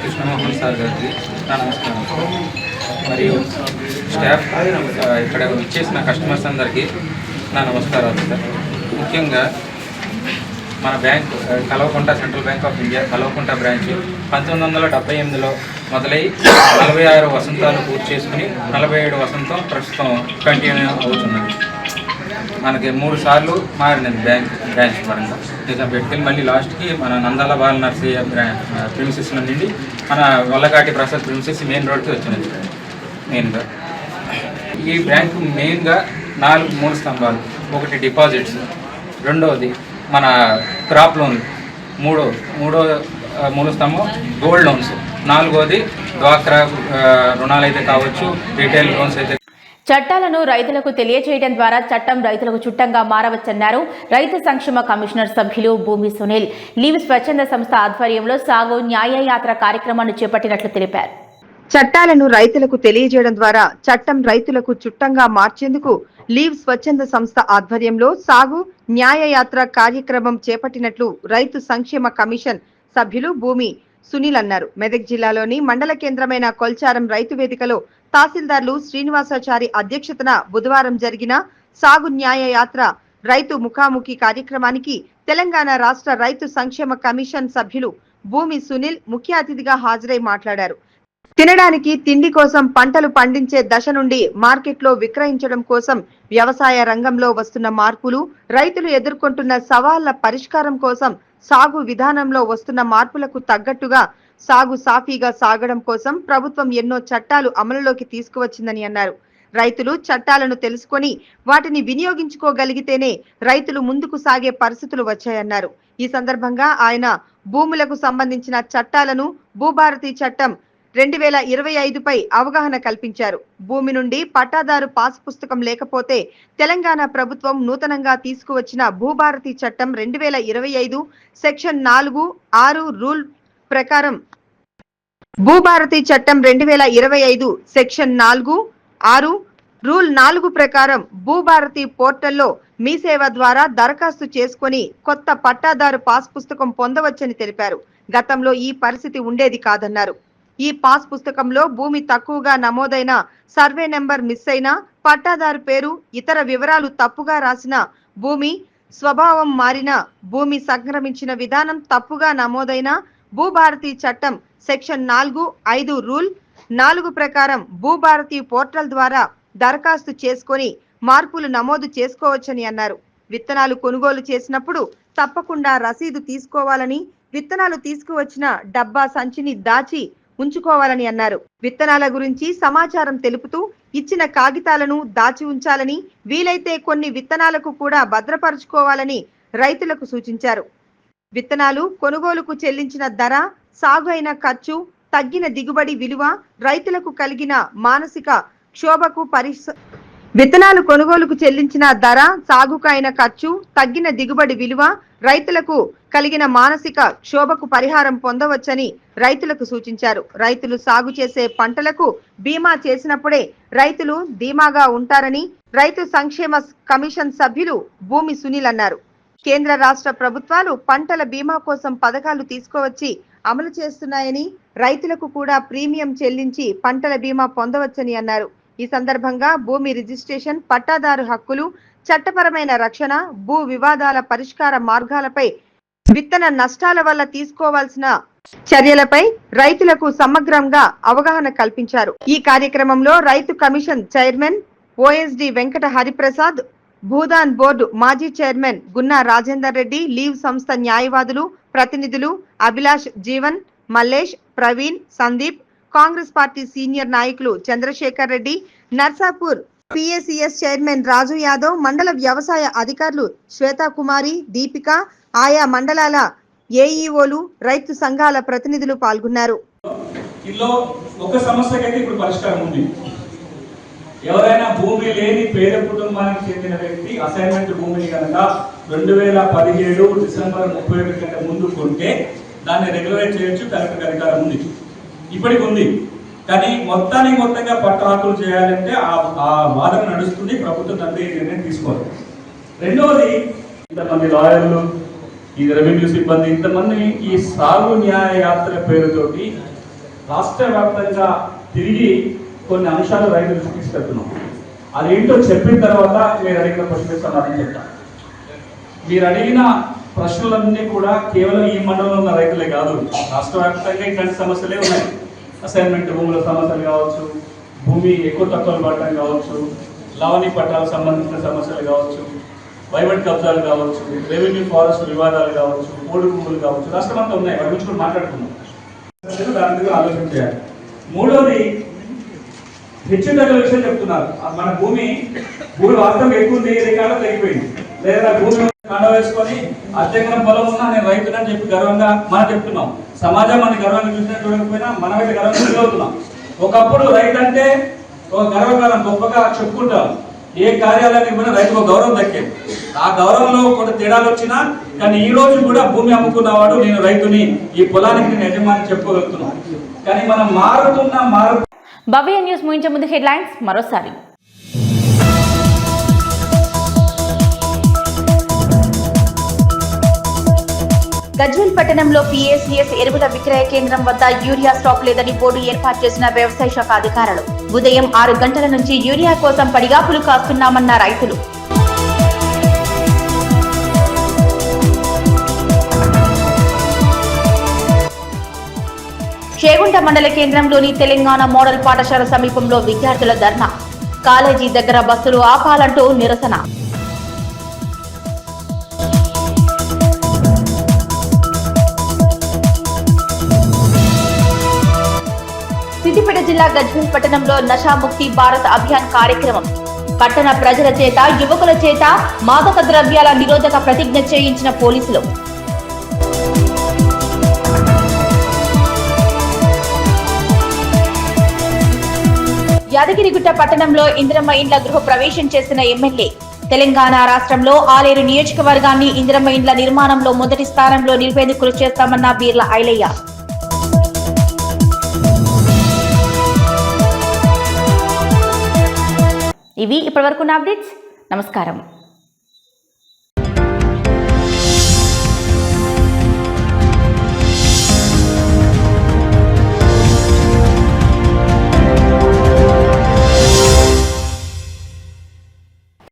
కృష్ణమోహన్ సార్ గారికి నా నమస్కారం. మరియు స్టాఫ్ ఇక్కడ ఇచ్చేసిన కస్టమర్స్ అందరికీ నా నమస్కారాలు సార్. ముఖ్యంగా మన bank Kalvakunta Central Bank of India Kalvakunta branch 1978లో మొదలై 46 వసంతాలు పూర్తి చేసుకుని 47 వసంతం ప్రస్తుతం కంటిన్యూ అవుతున్నది. మనకి 3 సార్లు మారినది బ్రాంచ్ పరంగా. నిజాం పెట్టుకెళ్ళి మళ్ళీ లాస్ట్కి మన నందాల బాల నర్సయ్య ప్రిమిసెస్ నుండి మన వల్లకాటి ప్రసాద్ ప్రిమిసెస్ మెయిన్ రోడ్కి వచ్చినది. మెయిన్గా ఈ బ్యాంకు మెయిన్గా 4 మూల స్తంభాలు. ఒకటి డిపాజిట్స్, రెండవది మన క్రాప్ లోన్లు, మూడో మూల స్తంభం గోల్డ్ లోన్స్, నాలుగోది డ్వాక్రా రుణాలు అయితే కావచ్చు, రీటైల్ లోన్స్ అయితే. చట్టాలను రైతులకు తెలియజేయడం ద్వారా చట్టం రైతులకు చుట్టంగా మారవచ్చన్నారు రైతు సంక్షేమ కమిషనర్ సభ్యులు భూమి సునీల్. లీవ్ స్వచ్ఛంద సంస్థ ఆధ్వర్యంలో సాగు న్యాయయాత్ర కార్యక్రమాన్ని చేపట్టినట్లు తెలిపారు. చట్టాలను రైతులకు తెలియజేయడం ద్వారా చట్టం రైతులకు చుట్టంగా మార్చేందుకు లీవ్ స్వచ్ఛంద సంస్థ ఆధ్వర్యంలో సాగు న్యాయయాత్ర కార్యక్రమం చేపట్టినట్లు రైతు సంక్షేమ కమిషన్ సభ్యులు భూమి సునీల్ అన్నారు. మెదక్ జిల్లాలోని మండల కేంద్రమైన కొల్చారం రైతు వేదికలో తహసీల్దార్లు శ్రీనివాసాచారి అధ్యక్షతన బుధవారం జరిగిన సాగు న్యాయ యాత్ర రైతు ముఖాముఖి కార్యక్రమానికి తెలంగాణ రాష్ట్ర రైతు సంక్షేమ కమిషన్ సభ్యులు భూమి సునీల్ ముఖ్య అతిథిగా హాజరై మాట్లాడారు. తినడానికి తిండి కోసం పంటలు పండించే దశ నుండి మార్కెట్లో విక్రయించడం కోసం వ్యవసాయ రంగంలో వస్తున్న మార్పులు, రైతులు ఎదుర్కొంటున్న సవాళ్ల పరిష్కారం కోసం సాగు విధానంలో వస్తున్న మార్పులకు తగ్గట్టుగా సాగు సాఫీగా సాగడం కోసం ప్రభుత్వం ఎన్నో చట్టాలు అమలులోకి తీసుకువచ్చిందని అన్నారు. రైతులు చట్టాలను తెలుసుకొని వాటిని వినియోగించుకోగలిగితేనే రైతులు ముందుకు సాగే పరిస్థితులు వచ్చాయన్నారు. ఈ సందర్భంగా ఆయన భూములకు సంబంధించిన చట్టాలను, భూభారతి చట్టం 2025పై అవగాహన కల్పించారు. భూమి నుండి పట్టాదారు పాస్ పుస్తకం లేకపోతే తెలంగాణ ప్రభుత్వం నూతనంగా తీసుకువచ్చిన భూభారతి చట్టం 2025 సెక్షన్ 4(6) రూల్ ప్రకారం భూభారతి చట్టం 2025 సెక్షన్ 4(6) రూల్ 4 ప్రకారం భూభారతి పోర్టల్లో మీ సేవ ద్వారా దరఖాస్తు చేసుకుని కొత్త పట్టాదారు పాస్ పుస్తకం పొందవచ్చని తెలిపారు. గతంలో ఈ పరిస్థితి ఉండేది కాదన్నారు. ఈ పాస్ పుస్తకంలో భూమి తక్కువగా నమోదైన, సర్వే నెంబర్ మిస్ అయినా, పట్టాదారు పేరు, ఇతర వివరాలు తప్పుగా రాసిన, భూమి స్వభావం మారిన, భూమి సంక్రమించిన విధానం తప్పుగా నమోదైన భూభారతి చట్టం సెక్షన్ 4(5) రూల్ 4 ప్రకారం భూభారతి పోర్టల్ ద్వారా దరఖాస్తు చేసుకొని మార్పులు నమోదు చేసుకోవచ్చని అన్నారు. విత్తనాలు కొనుగోలు చేసినప్పుడు తప్పకుండా రసీదు తీసుకోవాలని, విత్తనాలు తీసుకువచ్చిన డబ్బా సంచిని దాచి ఉంచుకోవాలని అన్నారు. విత్తనాల గురించి సమాచారం తెలుపుతూ ఇచ్చిన కాగితాలను దాచి ఉంచాలని, వీలైతే కొన్ని విత్తనాలకు కూడా భద్రపరుచుకోవాలని రైతులకు సూచించారు. విత్తనాలు కొనుగోలుకు చెల్లించిన ధర, సాగు అయిన ఖర్చు, తగ్గిన దిగుబడి విలువ రైతులకు కలిగిన మానసిక క్షోభకు విత్తనాలు కొనుగోలుకు చెల్లించిన ధర, సాగుకు అయిన ఖర్చు, తగ్గిన దిగుబడి విలువ రైతులకు కలిగిన మానసిక క్షోభకు పరిహారం పొందవచ్చని రైతులకు సూచించారు. రైతులు సాగు చేసే పంటలకు బీమా చేసినప్పుడే రైతులు ధీమాగా ఉంటారని రైతు సంక్షేమ కమిషన్ సభ్యులు భూమి సునీల్ అన్నారు. కేంద్ర రాష్ట్ర ప్రభుత్వాలు పంటల బీమా కోసం పథకాలు తీసుకువచ్చి అమలు చేస్తున్నాయని, రైతులకు కూడా ప్రీమియం చెల్లించి పంటల బీమా పొందవచ్చని అన్నారు. ఈ సందర్భంగా భూమి రిజిస్ట్రేషన్, పట్టాదారు హక్కులు, చట్టపరమైన రక్షణ, భూ వివాదాల పరిష్కార మార్గాలపై విత్తన నష్టాల వల్ల తీసుకోవాల్సిన చర్యలపై రైతులకు సమగ్రంగా అవగాహన కల్పించారు. ఈ కార్యక్రమంలో రైతు commission chairman OSD Venkata Hariprasad, Bhoodan board మాజీ చైర్మన్ గున్నా రాజేందర్ రెడ్డి, లీవ్ సంస్థ న్యాయవాదులు, ప్రతినిధులు అభిలాష్, జీవన్, మల్లేష్, ప్రవీణ్, సందీప్, కాంగ్రెస్ పార్టీ సీనియర్ నాయకులు చంద్రశేఖర్ రెడ్డి, నర్సాపూర్ పిఎసిఎస్ చైర్మన్ రాజు యాదవ్, మండల వ్యవసాయ అధికారులు శ్వేతాకుమారి, దీపిక, ఆయా మండలాల ఏఈఓలు, రైతు సంఘాల ప్రతినిధులు పాల్గొన్నారు. ఇందులో ఒక సమస్యకైతే ఇప్పుడు పరిష్కారం ఉంది. ఎవరైనా భూమి లేని పేద కుటుంబానికి చెందిన వ్యక్తి అసైన్మెంట్ భూమిని కనుక 2017 డిసెంబర్ 31 కంటే ముందు కొంటే దాన్ని రెగ్యులరైజ్ చేయొచ్చు. కలెక్టర్ అధికారం ఉంది, ఇప్పటికి ఉంది. కానీ మొత్తంగా పట్ట హక్కులు చేయాలంటే ఆ వాదన నడుస్తుంది. ప్రభుత్వం దాని నిర్ణయం తీసుకోవాలి. రెండవది, ఇంతమంది లాయర్లు, ఈ రెవెన్యూ సిబ్బంది, ఇంతమంది ఈ సాగు న్యాయ యాత్ర పేరుతోటి రాష్ట్ర వ్యాప్తంగా తిరిగి కొన్ని అంశాలు రైతులకు తీసుకెళ్తున్నాం. అదేంటో చెప్పిన తర్వాత మీరు అడిగిన ప్రశ్న సమాధానం చెప్తాను. మీరు అడిగిన ప్రశ్నలన్నీ కూడా కేవలం ఈ మండలంలో ఉన్న రైతులే కాదు, రాష్ట్ర వ్యాప్తంగా ఇట్లాంటి సమస్యలే ఉన్నాయి. అసైన్మెంట్ భూముల సమస్యలు కావచ్చు, భూమి ఎక్కువ తక్కువలు పడటం కావచ్చు, లవణి పట్టాలకు సంబంధించిన సమస్యలు కావచ్చు, ప్రైవేట్ కబ్జాలు కావచ్చు, రెవెన్యూ ఫారెస్ట్ వివాదాలు కావచ్చు, పోడు భూములు కావచ్చు, రాష్ట్రం అంతా ఉన్నాయి. వాటి గురించి కూడా మాట్లాడుకున్నాం. దాని మీద ఆలోచన చేయాలి. మూడోది, హెచ్చు తగ్గ విషయం చెప్తున్నారు. మన భూమి వాస్తవం ఎక్కువ ఉంది, రికార్డు తగ్గిపోయింది. లేదా భూమి కాండ వేసుకొని అత్యగ్రం పొలం ఉన్నా నేను రైతునని చెప్పి గర్వంగా మనం చెప్తున్నాం. సమాజం మన గర్వంగా చూసినా చూడకపోయినా మనమైతే గర్వంగా ఫీల్ అవుతున్నాం. ఒకప్పుడు రైతు అంటే ఒక గర్వకాలం, గొప్పగా చెప్పుకుంటాం. ఏ కార్యాలయానికి కూడా రైతుకు గౌరవం దక్కేది. ఆ గౌరవంలో కొంత తేడాలు వచ్చినా కానీ ఈ రోజు కూడా భూమి అమ్ముకున్నవాడు నేను రైతుని, ఈ పొలానికి నేను యజమాని చెప్పుకోగలుగుతున్నాం. కానీ మనం మారు భవ్య న్యూస్ ముగించే ముందు హెడ్లైన్స్ మరోసారి. గజ్వేల్ పట్టణంలో పిఎసిఎస్ ఎరువుల విక్రయ కేంద్రం వద్ద యూరియా స్టాక్ లేదని బోర్డు ఏర్పాటు చేసిన వ్యవసాయ శాఖ అధికారులు. ఉదయం 6 గంటల నుంచి యూరియా కోసం పడిగాపులు కాస్తున్నామన్న రైతులు. చేగుంట మండల కేంద్రంలోని తెలంగాణ మోడల్ పాఠశాల సమీపంలో విద్యార్థుల ధర్నా. కాలేజీ దగ్గర బస్సులు ఆపాలంటూ నిరసన. సిద్దిపేట జిల్లా గజ్వేల్ పట్టణంలో నషాముక్తి భారత్ అభియాన్ కార్యక్రమం. పట్టణ ప్రజల చేత, యువకుల చేత మాదక ద్రవ్యాల నిరోధక ప్రతిజ్ఞ చేయించిన పోలీసులు. యాదగిరిగుట్ట పట్టణంలో ఇందిరమ్మ ఇండ్ల గృహ ప్రవేశం చేసిన ఎమ్మెల్యే. తెలంగాణ రాష్ట్రంలో ఆలేరు నియోజకవర్గాన్ని ఇందిరమ్మ ఇండ్ల నిర్మాణంలో మొదటి స్థానంలో నిలిపేందుకు కృషి చేస్తామన్న బీర్ల ఐలయ్య. ఇవి ఇప్పటివరకున్న అప్డేట్స్. నమస్కారం.